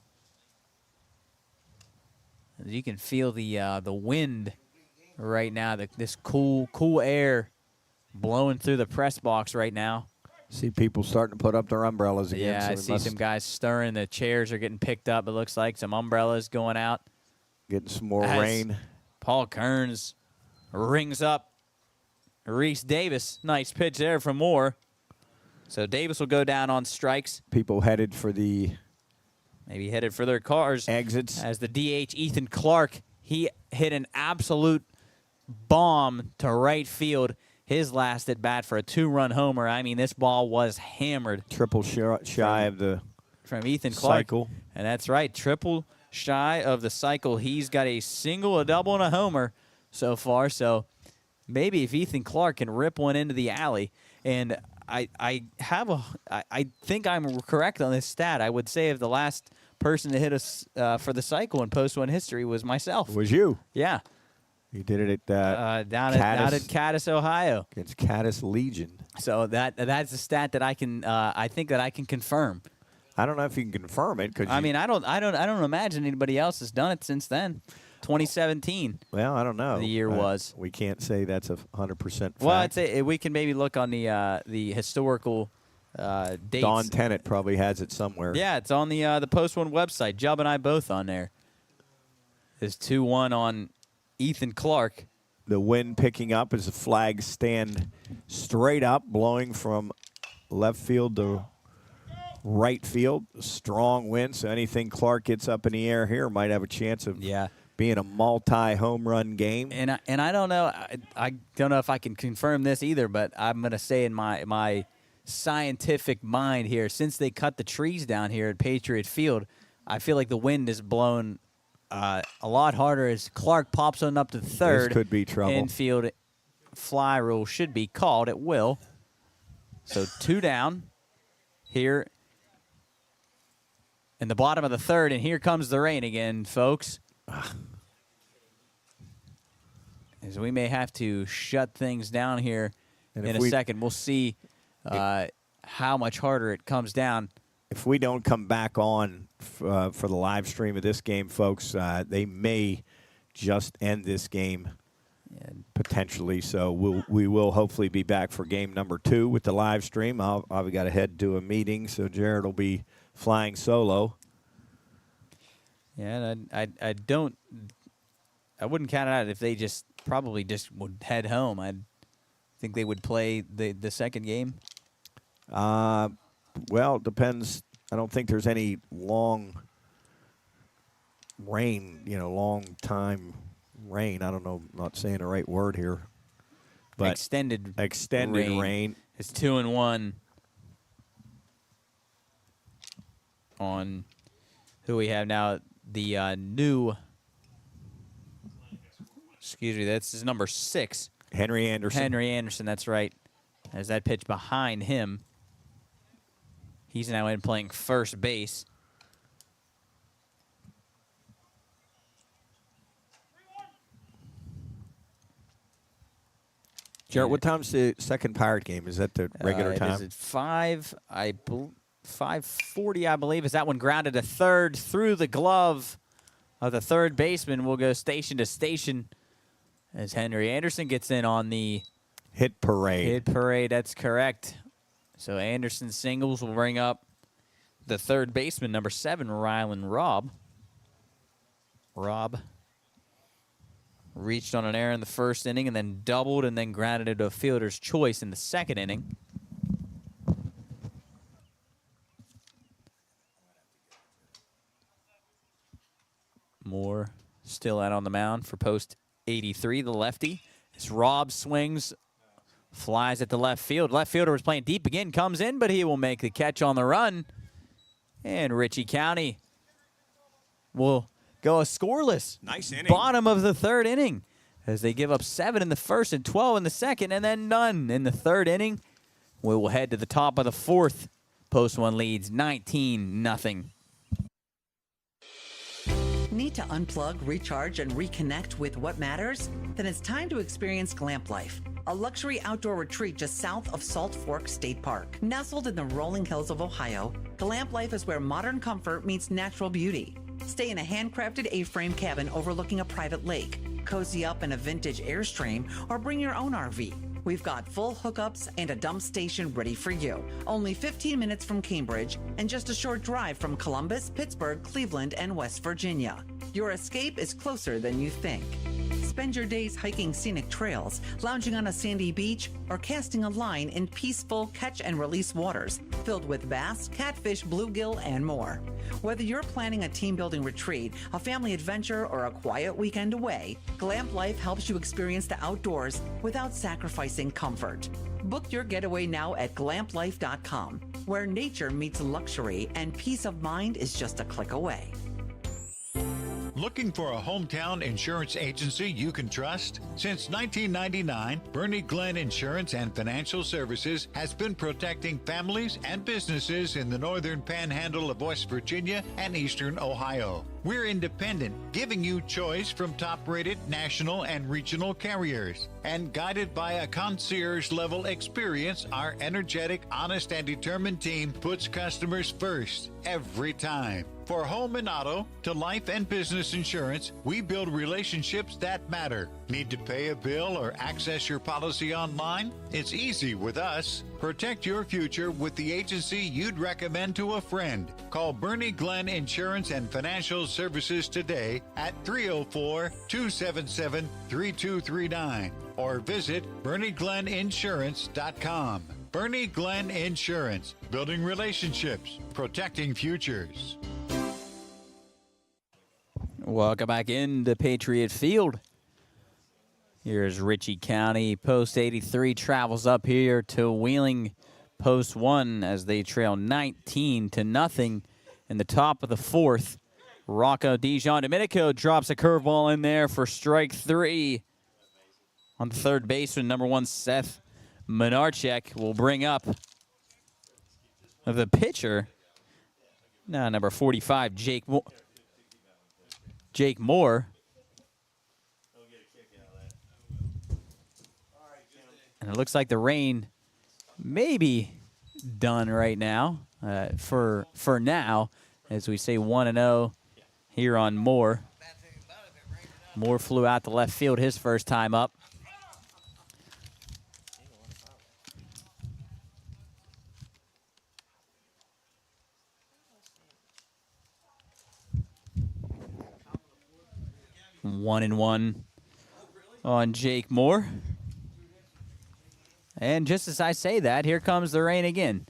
As you can feel the wind right now, this cool air blowing through the press box right now. See people starting to put up their umbrellas again. Yeah, so I we see must some guys stirring. The chairs are getting picked up, it looks like. Some umbrellas going out. getting some more As rain. Paul Kearns rings up Reese Davis. Nice pitch there from Moore. So Davis will go down on strikes. People headed for the Maybe headed for their cars. exits. As the DH, Ethan Clark, he hit an absolute bomb to right field. His last at bat for a 2-run homer. I mean, this ball was hammered Triple shy of the from Ethan Clark. cycle. And that's right, triple shy of the cycle. He's got a single, a double, and a homer so far. So maybe if Ethan Clark can rip one into the alley, and I think I'm correct on this stat. I would say if the last person to hit us for the cycle in post-1 history was myself. Was you? Yeah. You did it at Down at Cadiz, Ohio. against Cadiz Legion. So that's a stat that I think that I can confirm. I don't know if you can confirm it because I mean, I don't imagine anybody else has done it since then. 2017. well, I don't know. The year was. We can't say that's 100% fact. Well, I'd say we can maybe look on the historical dates. Don Tennant probably has it somewhere. Yeah, it's on the Post One website. Jubb and I both on there. Is 2-1 on Ethan Clark. The wind picking up as the flags stand straight up, blowing from left field to right field. Strong wind, so anything Clark gets up in the air here might have a chance of being a multi-home run game. And I don't know. I don't know if I can confirm this either, but I'm going to say in my scientific mind here, since they cut the trees down here at Patriot Field, I feel like the wind is blown a lot harder as Clark pops on up to third. This could be trouble. Infield fly rule should be called. It will. So 2 down here in the bottom of the third, and here comes the rain again, folks. As we may have to shut things down here in a second. We'll see how much harder it comes down. If we don't come back on for the live stream of this game, folks, they may just end this game potentially. So we will hopefully be back for game number 2 with the live stream. I've got to head to a meeting, so Jared will be flying solo. Yeah, and I wouldn't count it out if they probably just would head home. I think they would play the second game. Well, it depends. I don't think there's any long rain, long time rain. I don't know. I'm not saying the right word here. But extended rain. It's 2-1 on who we have now. The new, this is number 6. Henry Anderson. Henry Anderson, that's right. As that pitch behind him. He's now in playing first base. Jared, what time's the second Pirate game? Is that the regular time? Is it 5:40, I believe. Is that one grounded to third through the glove of the third baseman? We'll go station to station as Henry Anderson gets in on the hit parade. Hit parade, that's correct. So Anderson singles will bring up the third baseman, number 7, Rylan Robb. Robb reached on an error in the first inning and then doubled and then grounded into a fielder's choice in the second inning. Moore still out on the mound for post 83, the lefty. As Robb swings, flies at the left field. Left fielder was playing deep again, comes in, but he will make the catch on the run. And Ritchie County will go a scoreless. Nice inning. Bottom of the third inning as they give up 7 in the first and 12 in the second and then none in the third inning. We will head to the top of the fourth. Post 1 leads 19-0. Need to unplug, recharge, and reconnect with what matters? Then it's time to experience Glamp Life, a luxury outdoor retreat just south of Salt Fork State Park. Nestled in the rolling hills of Ohio, Glamp Life is where modern comfort meets natural beauty. Stay in a handcrafted A-frame cabin overlooking a private lake, cozy up in a vintage Airstream, or bring your own RV. We've got full hookups and a dump station ready for you. Only 15 minutes from Cambridge and just a short drive from Columbus, Pittsburgh, Cleveland, and West Virginia. Your escape is closer than you think. Spend your days hiking scenic trails, lounging on a sandy beach, or casting a line in peaceful catch and release waters filled with bass, catfish, bluegill, and more. Whether you're planning a team building retreat, a family adventure, or a quiet weekend away, Glamp Life helps you experience the outdoors without sacrificing comfort. Book your getaway now at glamplife.com, where nature meets luxury and peace of mind is just a click away. Looking for a hometown insurance agency you can trust? Since 1999, Bernie Glenn Insurance and Financial Services has been protecting families and businesses in the northern panhandle of West Virginia and eastern Ohio. We're independent, giving you choice from top-rated national and regional carriers. And guided by a concierge-level experience, our energetic, honest, and determined team puts customers first every time. For home and auto to life and business insurance, we build relationships that matter. Need to pay a bill or access your policy online? It's easy with us. Protect your future with the agency you'd recommend to a friend. Call Bernie Glenn Insurance and Financial Services today at 304-277-3239 or visit BernieGlennInsurance.com. Bernie Glenn Insurance, building relationships, protecting futures. Welcome back into Patriot Field. Here's Ritchie County. Post 83 travels up here to Wheeling Post 1 as they trail 19-0 in the top of the fourth. Rocco Dijon-Domenico drops a curveball in there for strike 3. On the third baseman, number 1, Seth Menarchek will bring up the pitcher. Now, number 45, Jake Moore. And it looks like the rain may be done right now for now, as we say 1-0 here on Moore. Moore flew out to left field his first time up. One and one on Jake Moore. And just as I say that, here comes the rain again.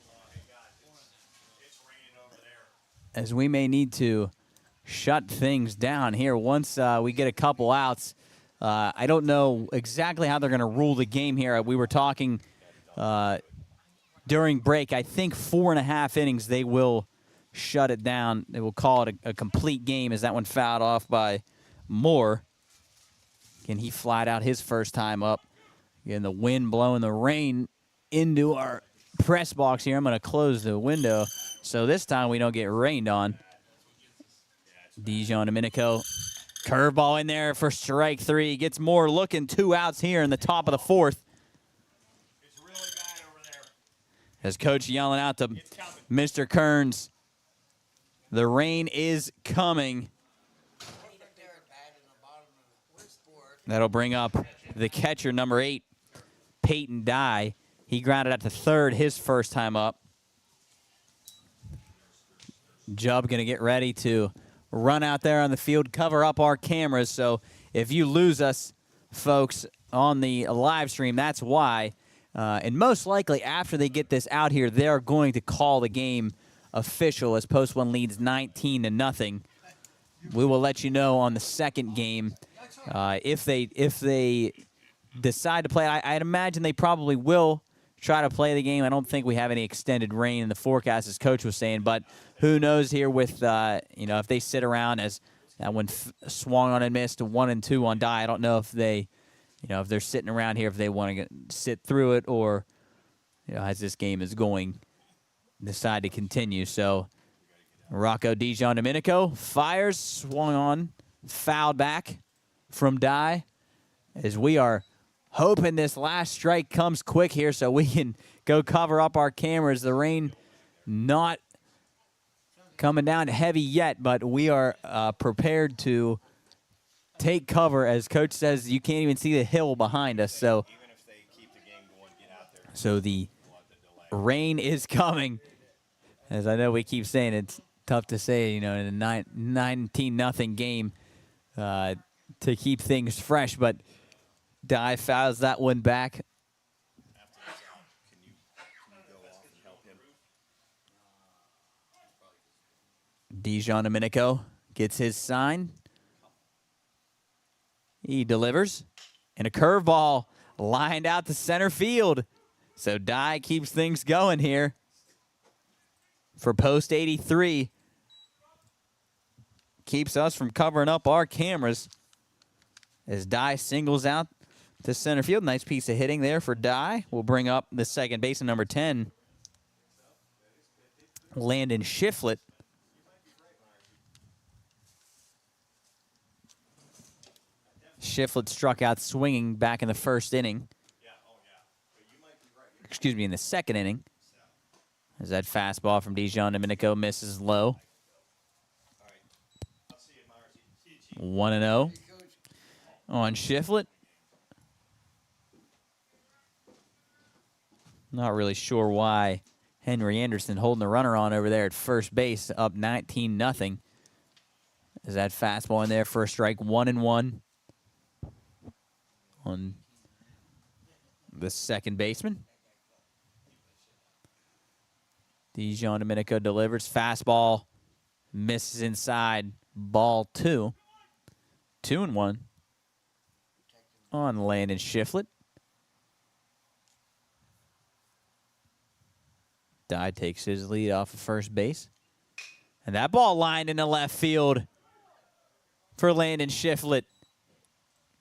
As we may need to shut things down here once we get a couple outs. I don't know exactly how they're going to rule the game here. We were talking during break. I think 4.5 innings they will shut it down. They will call it a complete game as that one fouled off by Moore. Again, he flied out his first time up. Again, the wind blowing the rain into our press box here. I'm going to close the window so this time we don't get rained on. Dijon-Domenico, curveball in there for strike 3. Gets Moore looking, 2 outs here in the top of the fourth. It's really bad over there. As coach yelling out to Mr. Kearns, the rain is coming. That'll bring up the catcher, number 8, Peyton Dye. He grounded out to third his first time up. Jubb going to get ready to run out there on the field, cover up our cameras. So if you lose us, folks, on the live stream, that's why. And most likely after they get this out here, they're going to call the game official as Post 1 leads 19-0. We will let you know on the second game. If they decide to play, I'd imagine they probably will try to play the game. I don't think we have any extended rain in the forecast, as Coach was saying. But who knows here with if they sit around as that one swung on and missed, 1-2 on Dye. I don't know if they, if they're sitting around here, if they want to sit through it or, as this game is going, decide to continue. So Rocco Dijon-Domenico fires, swung on, fouled back from Dye, as we are hoping this last strike comes quick here so we can go cover up our cameras. The rain not coming down heavy yet, but we are prepared to take cover. As Coach says, you can't even see the hill behind us. So Even if they keep the game So the rain is coming. As I know we keep saying, it's tough to say, in a 19-0 game to keep things fresh, but Dye fouls that one back. Dijon Domenico gets his sign. He delivers. And a curveball lined out to center field. So Dye keeps things going here for post 83. Keeps us from covering up our cameras as Dye singles out to center field. Nice piece of hitting there for Dye. We'll bring up the second baseman, number 10, Landon Shiflett. Shiflett struck out swinging back in the first inning. Excuse me, in the second inning. As that fastball from Dijon Domenico misses low. 1-0 on Shiflett. Not really sure why Henry Anderson holding the runner on over there at first base, up 19-0. Is that fastball in there for a strike? 1-1 on the second baseman. Dijon Domenico delivers. Fastball misses inside. Ball 2. 2-1 on Landon Shiflett. Dye takes his lead off of first base. And that ball lined into left field for Landon Shiflett.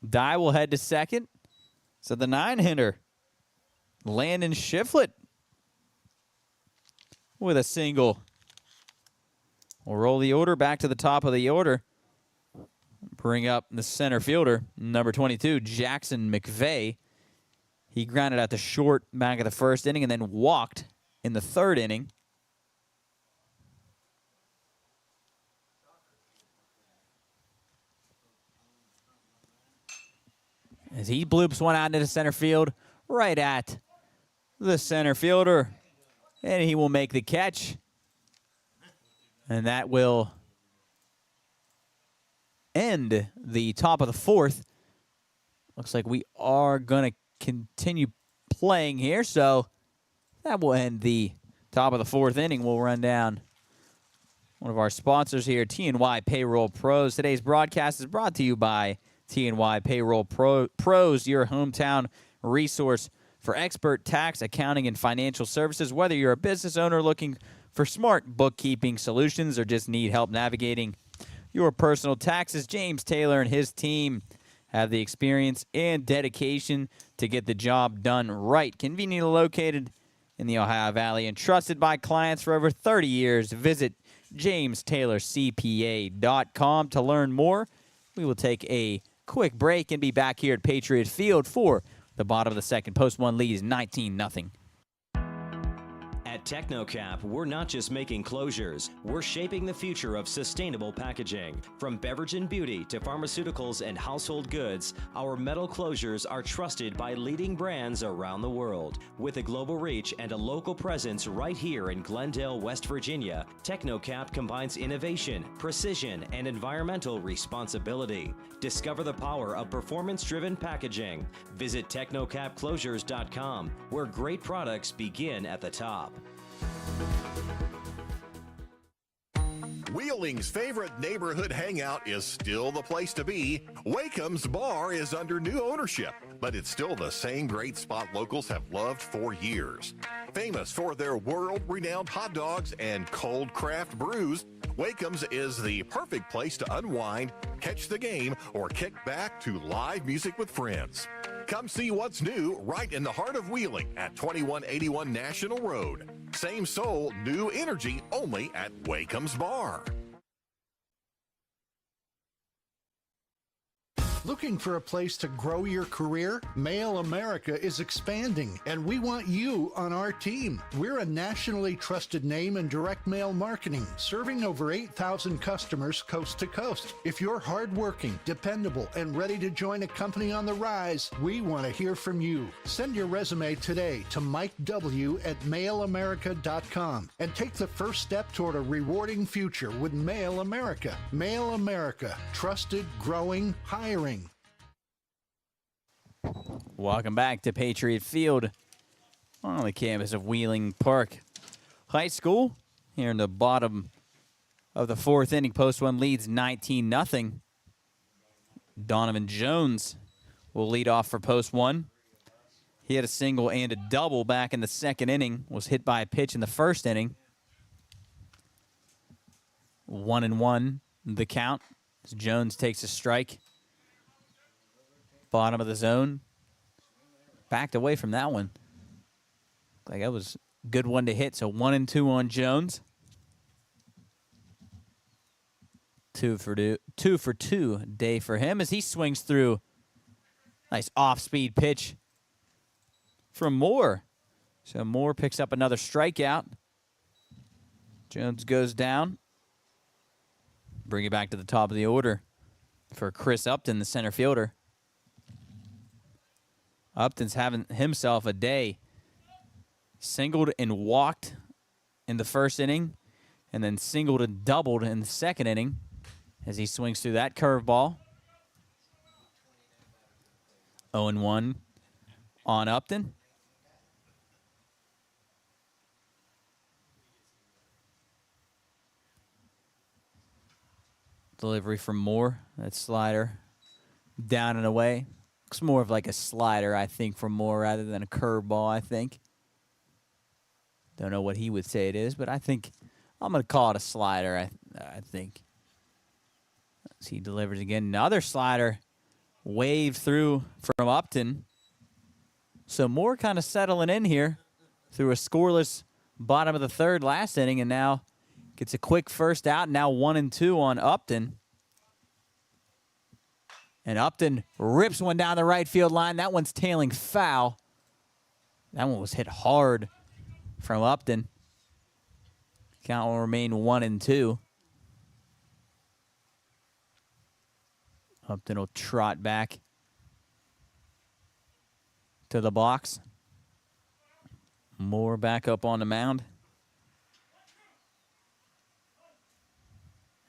Dye will head to second. So the 9-hitter, Landon Shiflett, with a single. We'll roll the order back to the top of the order. Bring up the center fielder, number 22, Jackson McVeigh. He grounded out to short back of the first inning and then walked in the third inning. As he bloops one out into center field, right at the center fielder. And he will make the catch. And that will end the top of the fourth. Looks like we are going to continue playing here. So that will end the top of the fourth inning. We'll run down one of our sponsors here, T&Y Payroll Pros. Today's broadcast is brought to you by T&Y Payroll Pros, your hometown resource for expert tax, accounting, and financial services. Whether you're a business owner looking for smart bookkeeping solutions or just need help navigating your personal taxes, James Taylor and his team have the experience and dedication to get the job done right. Conveniently located in the Ohio Valley and trusted by clients for over 30 years. Visit JamesTaylorCPA.com to learn more. We will take a quick break and be back here at Patriot Field for the bottom of the second. Post 1 lead is 19-0. At TechnoCap, we're not just making closures, we're shaping the future of sustainable packaging. From beverage and beauty to pharmaceuticals and household goods, our metal closures are trusted by leading brands around the world. With a global reach and a local presence right here in Glendale, West Virginia, TechnoCap combines innovation, precision, and environmental responsibility. Discover the power of performance-driven packaging. Visit technocapclosures.com, where great products begin at the top. Wheeling's favorite neighborhood hangout is still the place to be. Wakeham's Bar is under new ownership, but it's still the same great spot locals have loved for years. Famous for their world-renowned hot dogs and cold craft brews, Wakeham's is the perfect place to unwind, catch the game, or kick back to live music with friends. Come see what's new right in the heart of Wheeling at 2181 National Road. Same soul, new energy, only at Wakeham's Bar. Looking for a place to grow your career? Mail America is expanding, and we want you on our team. We're a nationally trusted name in direct mail marketing, serving over 8,000 customers coast to coast. If you're hardworking, dependable, and ready to join a company on the rise, we want to hear from you. Send your resume today to MikeW@MailAmerica.com and take the first step toward a rewarding future with Mail America. Mail America, trusted, growing, hiring. Welcome back to Patriot Field on the campus of Wheeling Park High School. Here in the bottom of the fourth inning, Post 1 leads 19-0. Donovan Jones will lead off for Post 1. He had a single and a double back in the second inning, was hit by a pitch in the first inning. 1-1 the count as Jones takes a strike. Bottom of the zone. Backed away from that one. Like that was a good one to hit. So 1-2 on Jones. 2 for 2 day for him as he swings through. Nice off-speed pitch from Moore. So Moore picks up another strikeout. Jones goes down. Bring it back to the top of the order for Chris Upton, the center fielder. Upton's having himself a day. Singled and walked in the first inning, and then singled and doubled in the second inning as he swings through that curveball. 0-1 on Upton. Delivery from Moore. That slider down and away. Looks more of like a slider, I think, from Moore rather than a curveball, I think. Don't know what he would say it is, but I think I'm going to call it a slider, I think. As he delivers again. Another slider waved through from Upton. So Moore kind of settling in here through a scoreless bottom of the third last inning, and now gets a quick first out. Now 1-2 on Upton. And Upton rips one down the right field line. That one's tailing foul. That one was hit hard from Upton. Count will remain 1-2. Upton will trot back to the box. Moore back up on the mound.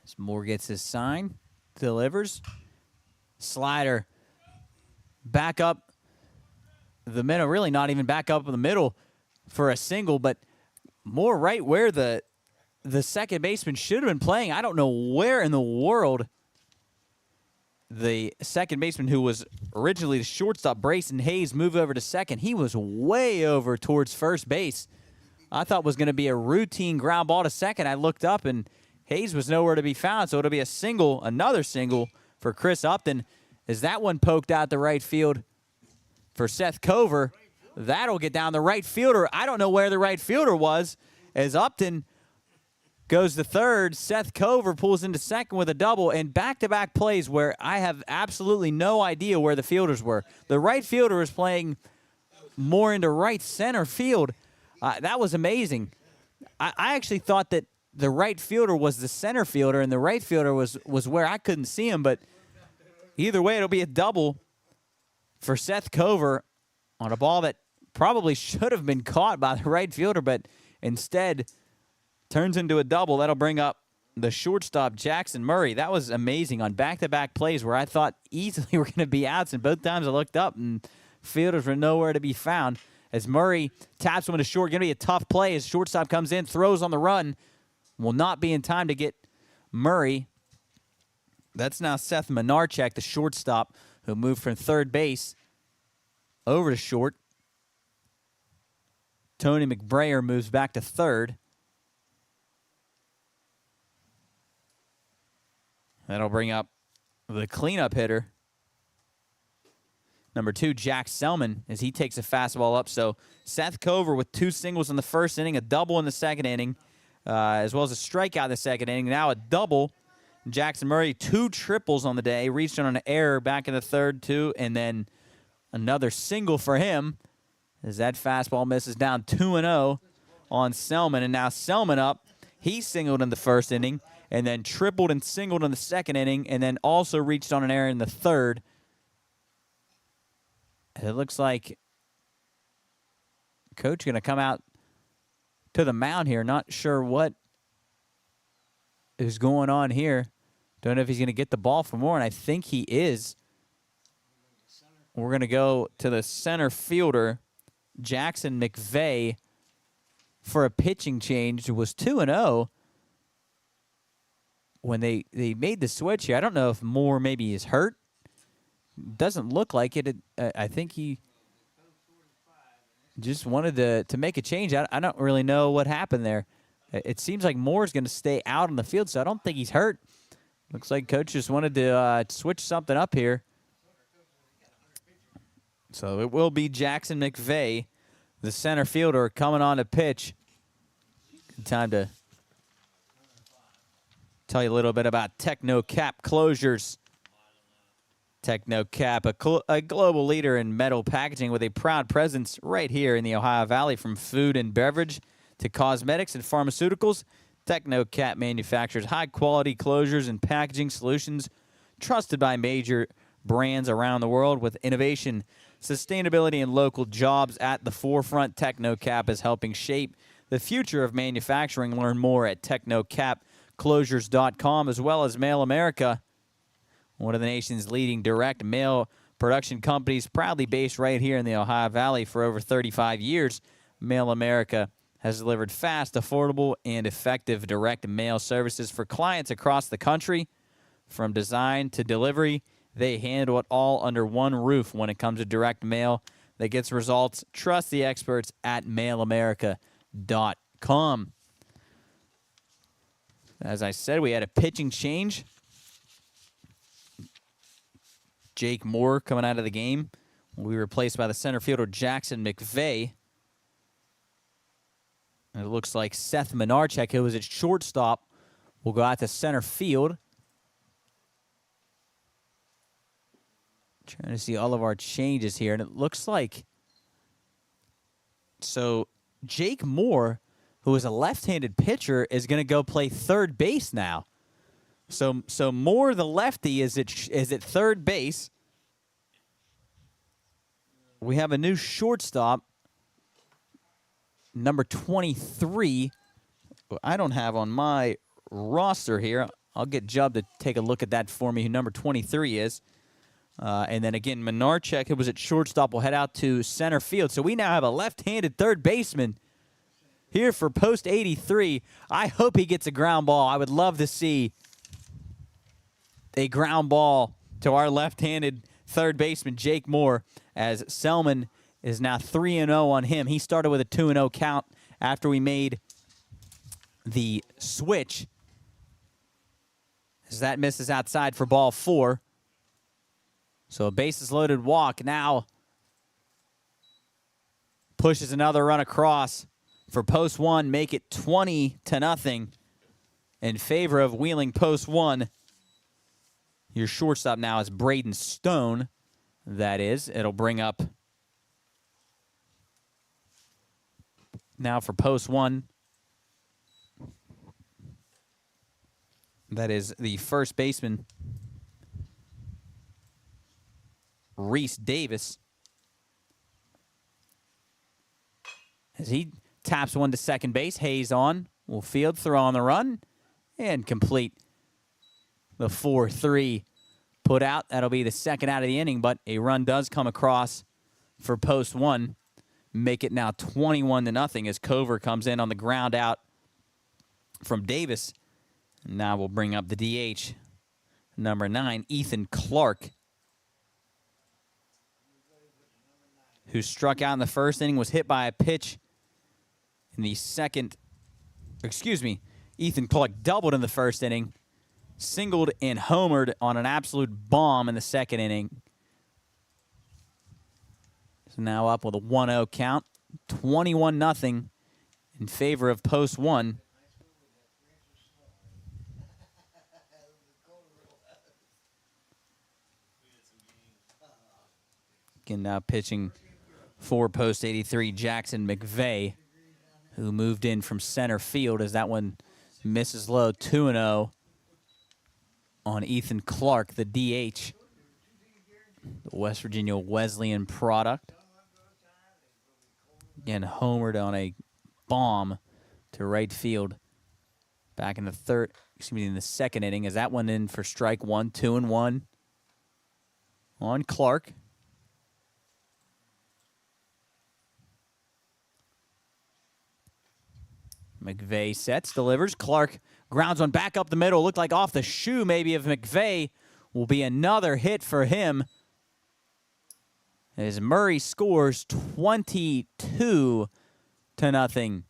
As Moore gets his sign, delivers. Slider back up the middle. Really not even back up in the middle for a single, but Moore right where the second baseman should have been playing. I don't know where in the world the second baseman, who was originally the shortstop, Brayson Hayes, moved over to second. He was way over towards first base. I thought was going to be a routine ground ball to second. I looked up, and Hayes was nowhere to be found, so it'll be a single, another single for Chris Upton. As that one poked out the right field for Seth Cover. That'll get down the right fielder. I don't know where the right fielder was. As Upton goes to third, Seth Cover pulls into second with a double, and back-to-back plays where I have absolutely no idea where the fielders were. The right fielder was playing more into right center field. That was amazing. I actually thought that the right fielder was the center fielder, and the right fielder was where I couldn't see him. But either way, it'll be a double for Seth Cover on a ball that probably should have been caught by the right fielder, but instead turns into a double. That'll bring up the shortstop, Jackson Murray. That was amazing on back-to-back plays where I thought easily were going to be outs, and both times I looked up and fielders were nowhere to be found. As Murray taps one to short, going to be a tough play as shortstop comes in, throws on the run. Will not be in time to get Murray. That's now Seth Menarchek, the shortstop, who moved from third base over to short. Tony McBrayer moves back to third. That'll bring up the cleanup hitter, number 2, Jack Selman, as he takes a fastball up. So Seth Cover with 2 singles in the first inning, a double in the second inning, as well as a strikeout in the second inning. Now a double Jackson Murray, 2 triples on the day, reached on an error back in the third, too, and then another single for him as that fastball misses down 2-0 on Selman. And now Selman up. He singled in the first inning and then tripled and singled in the second inning and then also reached on an error in the third. And it looks like Coach going to come out to the mound here. Not sure what is going on here. Don't know if he's going to get the ball for more, and I think he is. We're going to go to the center fielder, Jackson McVeigh, for a pitching change. It was 2-0 when they made the switch here. I don't know if Moore maybe is hurt. Doesn't look like it. I think he just wanted to make a change. I don't really know what happened there. It seems like Moore's going to stay out on the field, so I don't think he's hurt. Looks like Coach just wanted to switch something up here. So it will be Jackson McVeigh, the center fielder, coming on to pitch. Time to tell you a little bit about TechnoCap closures. TechnoCap, a global leader in metal packaging with a proud presence right here in the Ohio Valley, from food and beverage to cosmetics and pharmaceuticals. TechnoCap manufactures high-quality closures and packaging solutions trusted by major brands around the world. With innovation, sustainability, and local jobs at the forefront, TechnoCap is helping shape the future of manufacturing. Learn more at technocapclosures.com, as well as Mail America, one of the nation's leading direct mail production companies, proudly based right here in the Ohio Valley for over 35 years. Mail America has delivered fast, affordable, and effective direct mail services for clients across the country. From design to delivery, they handle it all under one roof when it comes to direct mail that gets results. Trust the experts at mailamerica.com. As I said, we had a pitching change. Jake Moore coming out of the game. We were replaced by the center fielder Jackson McVeigh. And it looks like Seth Menarchek, who was at shortstop, will go out to center field. Trying to see all of our changes here, and it looks like, so Jake Moore, who is a left-handed pitcher, is going to go play third base now. So Moore, the lefty, is at third base. We have a new shortstop, number 23. I don't have on my roster here. I'll get Jubb to take a look at that for me, who number 23 is. And then again, Menarchek, who was at shortstop, will head out to center field. So we now have a left-handed third baseman here for post 83. I hope he gets a ground ball. I would love to see a ground ball to our left-handed third baseman, Jake Moore, as Selman is now 3-0 on him. He started with a 2-0 count after we made the switch, as that misses outside for ball 4. So a bases-loaded walk now pushes another run across for post 1, make it 20-0 in favor of Wheeling post 1. Your shortstop now is Braden Stone. That is, it'll bring up now for post 1. That is the first baseman, Reese Davis, as he taps one to second base. Hayes on, will field, throw on the run, and complete the 4-3 put out. That'll be the second out of the inning, but a run does come across for post 1. Make it now 21-0 as Cover comes in on the ground out from Davis. Now we'll bring up the DH, number 9, Ethan Clark, who struck out in the first inning, was hit by a pitch in the second. Excuse me, Ethan Clark doubled in the first inning, singled and homered on an absolute bomb in the second inning. So now up with a 1-0 count, 21-0 in favor of post 1. And now pitching for post 83, Jackson McVeigh, who moved in from center field as that one misses low. 2-0 on Ethan Clark, the DH, the West Virginia Wesleyan product. Again, homered on a bomb to right field back in the second inning, as that one in for strike one. 2-1 on Clark. McVeigh sets, delivers. Clark grounds one back up the middle. Looked like off the shoe maybe of McVeigh. Will be another hit for him. As Murray scores 22-0.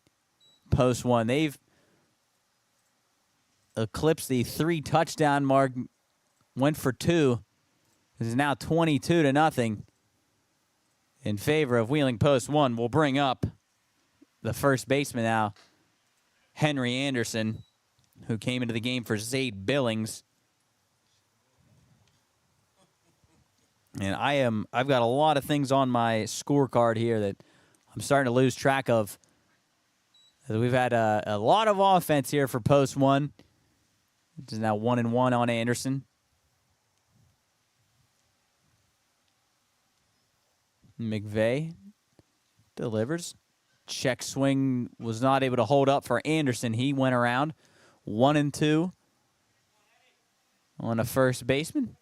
Post one. They've eclipsed the 3-touchdown mark. Went for 2. This is now 22-0 in favor of Wheeling Post one. We'll bring up the first baseman now, Henry Anderson, who came into the game for Zade Billings. And I've got a lot of things on my scorecard here that I'm starting to lose track of. We've had a lot of offense here for post one. It is now 1-1 on Anderson. McVeigh delivers. Check swing was not able to hold up for Anderson. He went around 1-2 on a first baseman.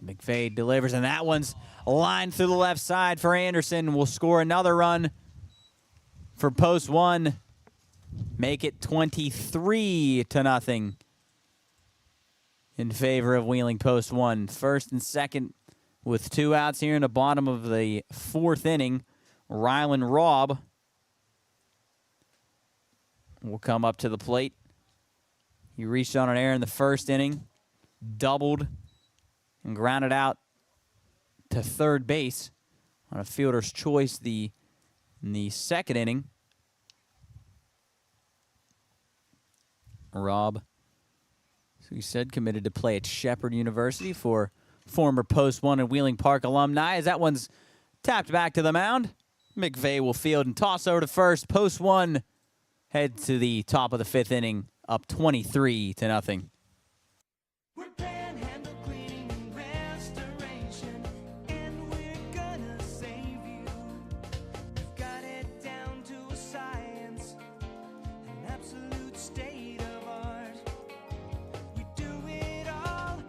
McVeigh delivers, and that one's lined through the left side for Anderson. Will score another run for post one. Make it 23-0 in favor of Wheeling Post one. First and second with 2 outs here in the bottom of the 4th inning. Rylan Robb will come up to the plate. He reached on an error in the first inning, doubled, and grounded out to third base on a fielder's choice in the second inning. Robb, as we said, committed to play at Shepherd University for former Post 1 and Wheeling Park alumni. As that one's tapped back to the mound, McVeigh will field and toss over to first. Post 1 head to the top of the 5th inning, up 23-0. We're Panhandle Cleaning and Restoration, and we're gonna save you. We've got it down to a science, an absolute state of art. We do it all,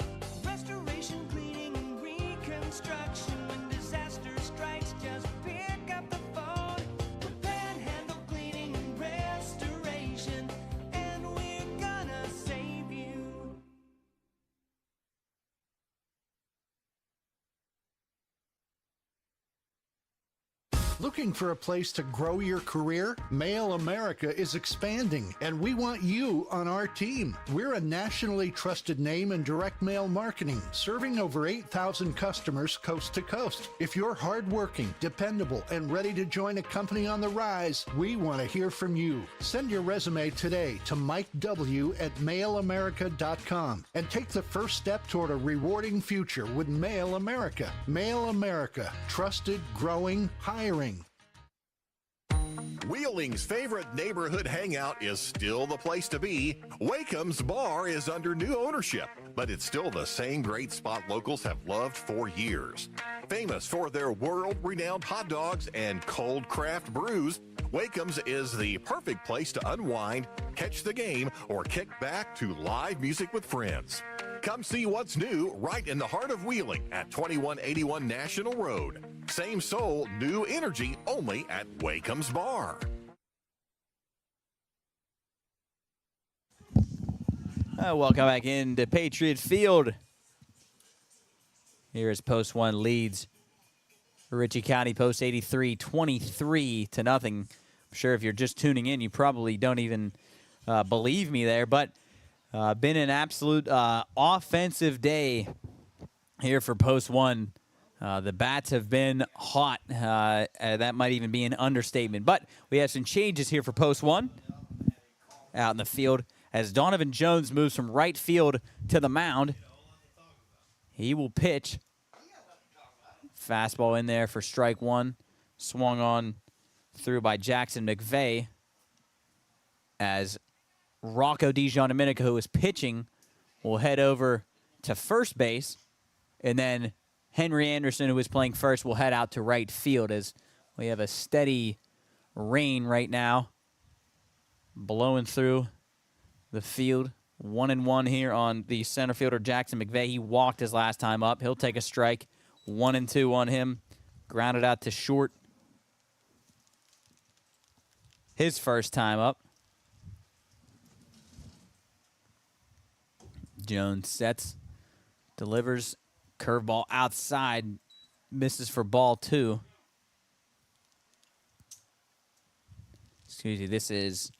restoration, cleaning, and reconstruction. When disaster strikes, just pick up the phone. We're Panhandle Cleaning and Restoration, and we're gonna save you. Looking for a place to grow your career? Mail America is expanding, and we want you on our team. We're a nationally trusted name in direct mail marketing, serving over 8,000 customers coast to coast. If you're hardworking, dependable, and ready to join a company on the rise, we want to hear from you. Send your resume today to MikeW@MailAmerica.com and take the first step toward a rewarding future with Mail America. Mail America, trusted, growing, hiring. Wheeling's favorite neighborhood hangout is still the place to be. Wakeham's Bar is under new ownership, but it's still the same great spot locals have loved for years. Famous for their world-renowned hot dogs and cold craft brews, Wakeham's is the perfect place to unwind, catch the game, or kick back to live music with friends. Come see what's new right in the heart of Wheeling at 2181 National Road. Same soul, new energy, only at Wakeham's Bar. Welcome back into Patriot Field. Here is Post 1 leads Ritchie County Post 83 23-0. I'm sure if you're just tuning in, you probably don't even believe me there, but been an absolute offensive day here for Post 1. The bats have been hot. That might even be an understatement. But we have some changes here for Post 1 out in the field as Donovan Jones moves from right field to the mound. He will pitch. Fastball in there for strike one. Swung on through by Jackson McVeigh as Rocco DiGiandomenico, who is pitching, will head over to first base. And then Henry Anderson, who is playing first, will head out to right field as we have a steady rain right now blowing through the field. 1-1 here on the center fielder, Jackson McVeigh. He walked his last time up. He'll take a strike. 1-2 on him. Grounded out to short. His first time up. Jones sets, delivers, curveball outside, misses for ball 2. Excuse me, this is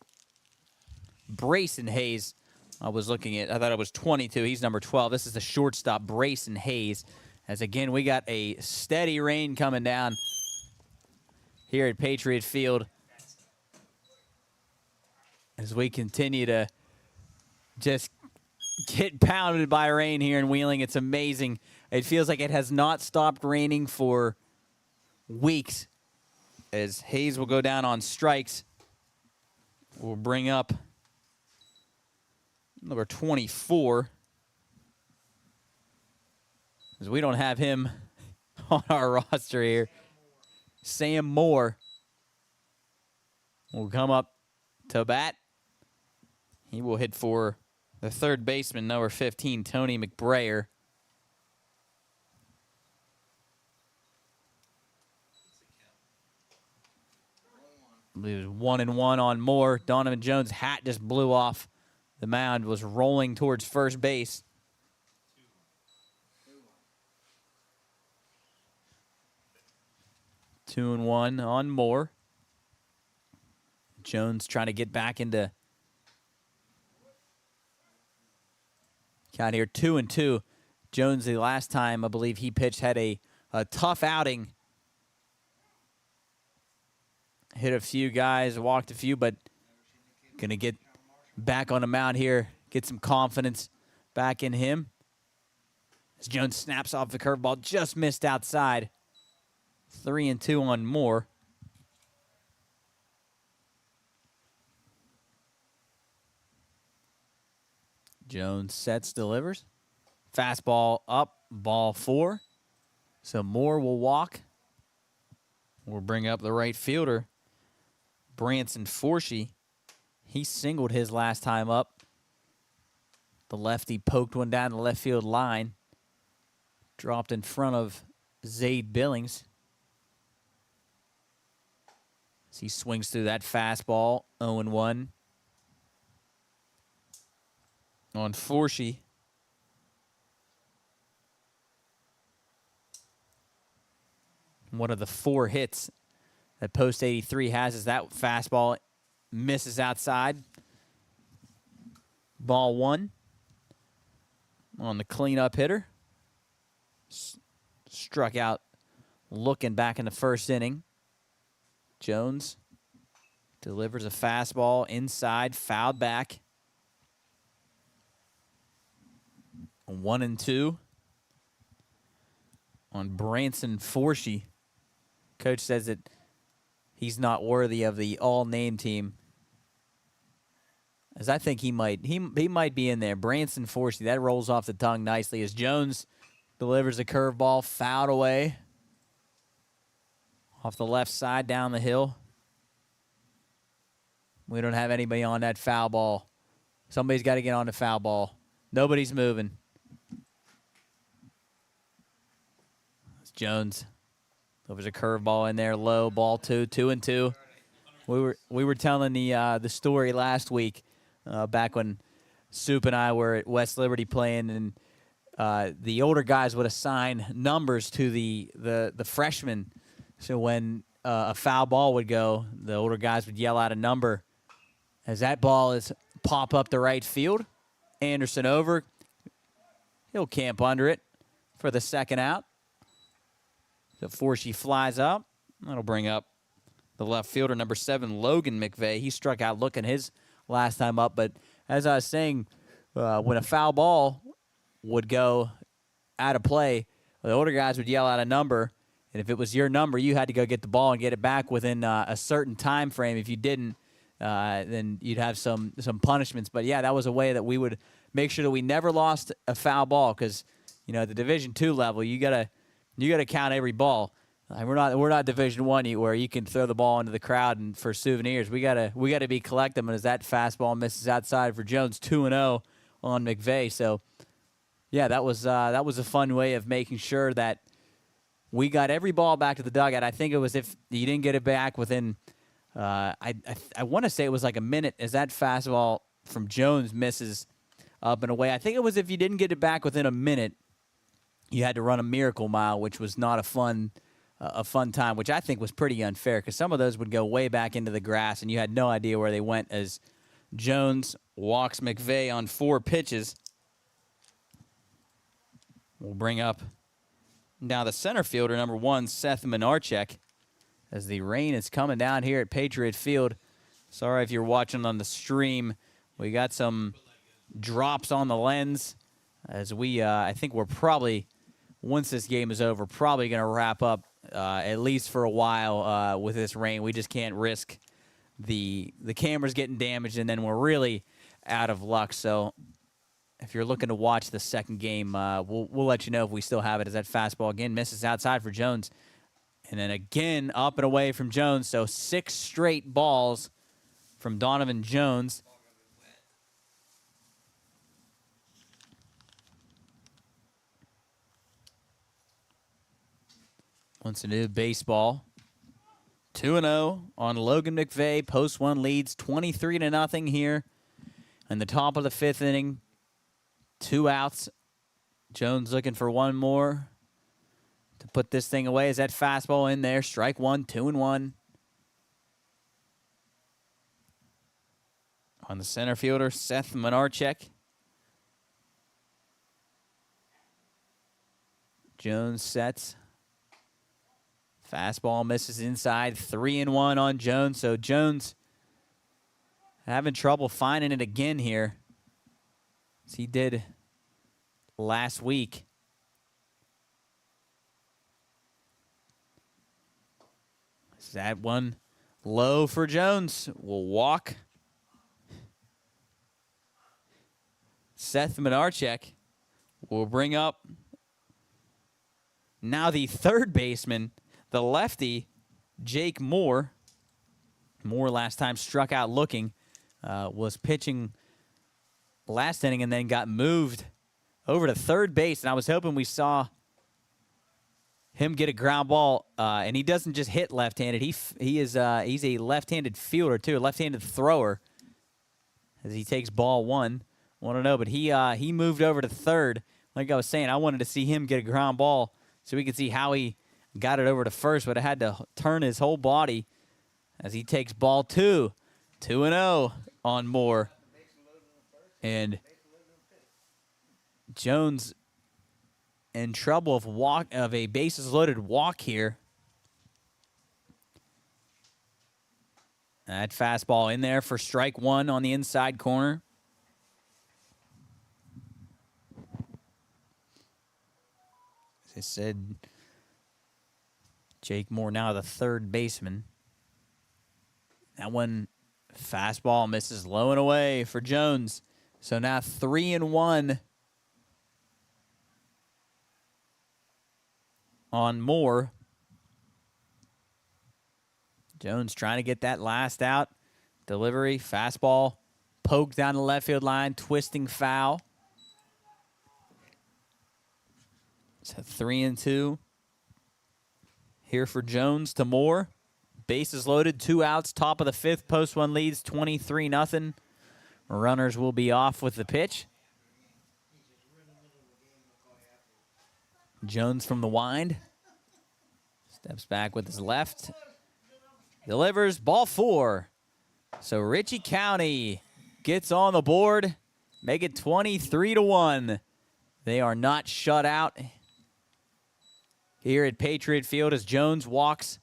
Brayson Hayes. I thought it was 22. He's number 12. This is the shortstop, Brayson Hayes. As again, we got a steady rain coming down here at Patriot Field as we continue to just get pounded by rain here in Wheeling. It's amazing. It feels like it has not stopped raining for weeks. As Hayes will go down on strikes, we'll bring up number 24. As we don't have him on our roster here. Sam Moore will come up to bat. He will hit for the third baseman, number 15, Tony McBrayer. I believe it was 1-1 on Moore. Donovan Jones' hat just blew off the mound, was rolling towards first base. Two and one on Moore. Jones trying to get back into count here. 2-2. Jones, the last time I believe he pitched, had a tough outing. Hit a few guys, walked a few, but going to get back on the mound here, get some confidence back in him. As Jones snaps off the curveball, just missed outside. 3-2 on Moore. Jones sets, delivers. Fastball up, ball 4. So Moore will walk. We'll bring up the right fielder, Branson Forshee. He singled his last time up. The lefty poked one down the left field line. Dropped in front of Zayd Billings. As he swings through that fastball, 0-1 on Forshee. One of the 4 hits that Post 83 has is that fastball misses outside. Ball 1 on the cleanup hitter. Struck out looking back in the first inning. Jones delivers a fastball inside, fouled back. 1-2 on Branson Forshee. Coach says that he's not worthy of the all-name team. As I think he might be in there. Branson Forshee, that rolls off the tongue nicely as Jones delivers a curveball, fouled away. Off the left side, down the hill. We don't have anybody on that foul ball. Somebody's got to get on the foul ball. Nobody's moving. It's Jones. There was a curveball in there, low, ball 2, 2-2. We were telling the story last week, back when Soup and I were at West Liberty playing, and the older guys would assign numbers to the freshmen. So when a foul ball would go, the older guys would yell out a number. As that ball is pop up the right field, Anderson over. He'll camp under it for the second out. So Forshee flies up. That'll bring up the left fielder, number 7, Logan McVeigh. He struck out looking his last time up. But as I was saying, when a foul ball would go, out of play, the older guys would yell out a number, and if it was your number, you had to go get the ball and get it back within a certain time frame. If you didn't, then you'd have some punishments. But yeah, that was a way that we would make sure that we never lost a foul ball, because at the Division II level, you gotta count every ball. We're not Division I where you can throw the ball into the crowd and for souvenirs. We gotta be collective. And as that fastball misses outside for Jones, 2-0 on McVeigh. So yeah, that was a fun way of making sure that we got every ball back to the dugout. I think it was if you didn't get it back within, I want to say it was like a minute as that fastball from Jones misses up and away. I think it was if you didn't get it back within a minute, you had to run a miracle mile, which was not a fun time, which I think was pretty unfair, because some of those would go way back into the grass, and you had no idea where they went as Jones walks McVeigh on 4 pitches. We'll bring up now the center fielder, number 1, Seth Menarchek, as the rain is coming down here at Patriot Field. Sorry if you're watching on the stream. We got some drops on the lens as we, I think we're probably, once this game is over, probably going to wrap up at least for a while with this rain. We just can't risk the cameras getting damaged, and then we're really out of luck. So if you're looking to watch the second game, we'll let you know if we still have it, as that fastball again misses outside for Jones. And then again up and away from Jones. So 6 straight balls from Donovan Jones. Wants to do baseball. 2-0 on Logan McVeigh. Post 1 leads 23-0 here in the top of the 5th inning. 2 outs. Jones looking for one more to put this thing away. Is that fastball in there? Strike 1, 2-1. On the center fielder, Seth Menarchek. Jones sets. Fastball misses inside. 3-1 on Jones. So Jones having trouble finding it again here, as he did last week. Is that one low for Jones? Will walk. Seth Menarchek will bring up now the third baseman, the lefty, Jake Moore. Moore last time struck out looking, was pitching last inning and then got moved over to third base. And I was hoping we saw him get a ground ball, and he doesn't just hit left-handed. He's a left-handed fielder too, a left-handed thrower, as he takes ball 1. I don't know, but he moved over to third. Like I was saying, I wanted to see him get a ground ball so we could see how he got it over to first, but I had to turn his whole body as he takes ball 2. 2-0 on Moore. And Jones in trouble of a bases loaded walk here. That fastball in there for strike 1 on the inside corner. As I said, Jake Moore now the third baseman. That one fastball misses low and away for Jones. So now 3-1 on Moore. Jones trying to get that last out. Delivery, fastball, poked down the left field line, twisting foul. It's a 3-2 here for Jones to Moore. Bases loaded, 2 outs, top of the 5th. Post 1 leads 23-0. Runners will be off with the pitch. Jones from the wind. Steps back with his left. Delivers, ball 4. So Ritchie County gets on the board. Make it 23-1. They are not shut out here at Patriot Field as Jones walks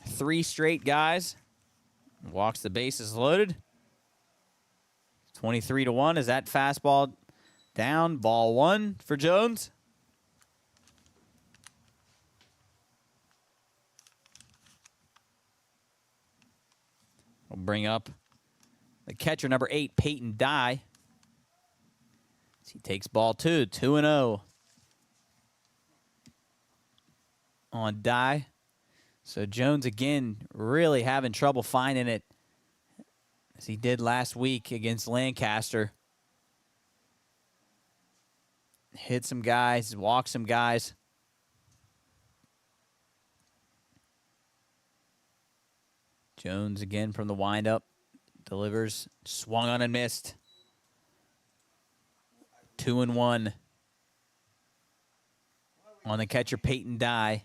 3 straight guys. Walks the bases loaded. 23-1 as that fastball down, ball one for Jones. We'll bring up the catcher, number 8, Peyton Dye. He takes ball 2, 2-0 on Dye. So Jones, again, really having trouble finding it, as he did last week against Lancaster. Hit some guys, walked some guys. Jones again from the windup. Delivers, swung on and missed. 2-1 on the catcher, Peyton Dye.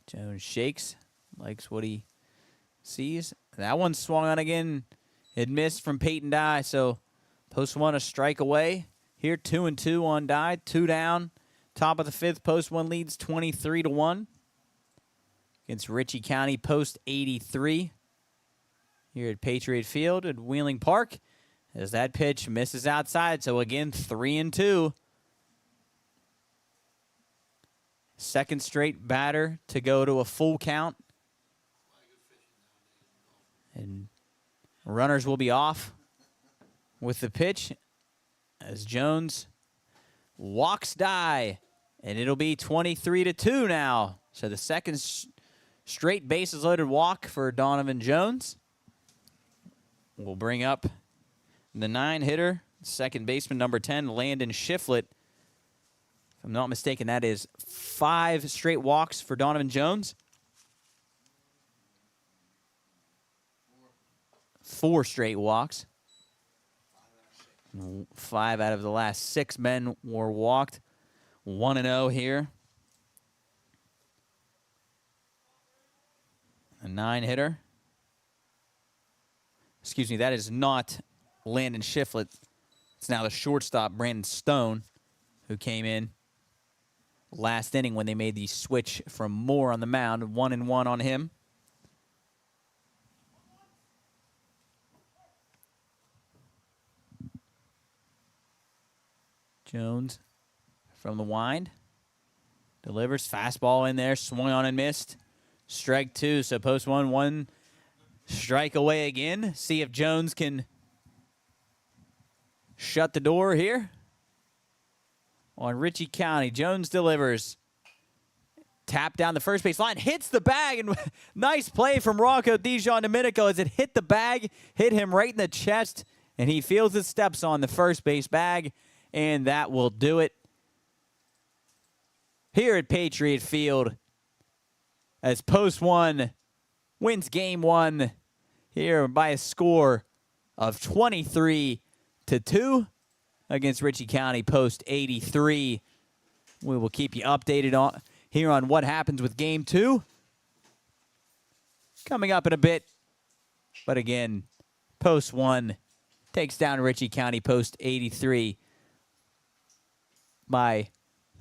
Jones shakes, likes what he sees. That one swung on again. It missed from Peyton Dye, so post one a strike away. Here, 2-2 on Dye, 2 down. Top of the 5th, post one leads 23-1 against Ritchie County, post 83 here at Patriot Field at Wheeling Park, as that pitch misses outside. So again, 3-2. Second straight batter to go to a full count. And runners will be off with the pitch as Jones walks Dye, and it'll be 23-2 now. So the second straight bases loaded walk for Donovan Jones. We'll bring up the 9-hitter, second baseman, number 10, Landon Shiflett. If I'm not mistaken, that is 5 straight walks for Donovan Jones. 4 straight walks. 5 out of the last 6 men were walked. 1-0 here. A 9-hitter. Excuse me, that is not Landon Shiflett. It's now the shortstop, Brandon Stone, who came in last inning when they made the switch from Moore on the mound. 1-1 on him. Jones from the wind. Delivers. Fastball in there. Swung on and missed. Strike 2. So post 1 strike away again. See if Jones can shut the door here on Ritchie County. Jones delivers. Tap down the first base line. Hits the bag. And nice play from Rocco Dijon Domenico as it hit the bag. Hit him right in the chest. And he feels his steps on the first base bag. And that will do it here at Patriot Field as Post 1 wins Game 1 here by a score of 23-2 against Ritchie County, Post 83. We will keep you updated on what happens with Game 2 coming up in a bit. But again, Post 1 takes down Ritchie County, Post 83. By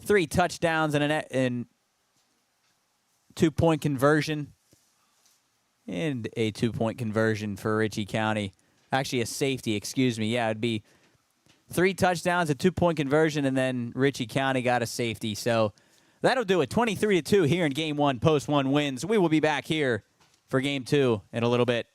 3 touchdowns and a 2-point conversion. And a 2-point conversion for Ritchie County. Actually, a safety, excuse me. Yeah, it'd be 3 touchdowns, a 2-point conversion, and then Ritchie County got a safety. So that'll do it. 23-2 here in Game 1. Post 1 wins. We will be back here for Game 2 in a little bit.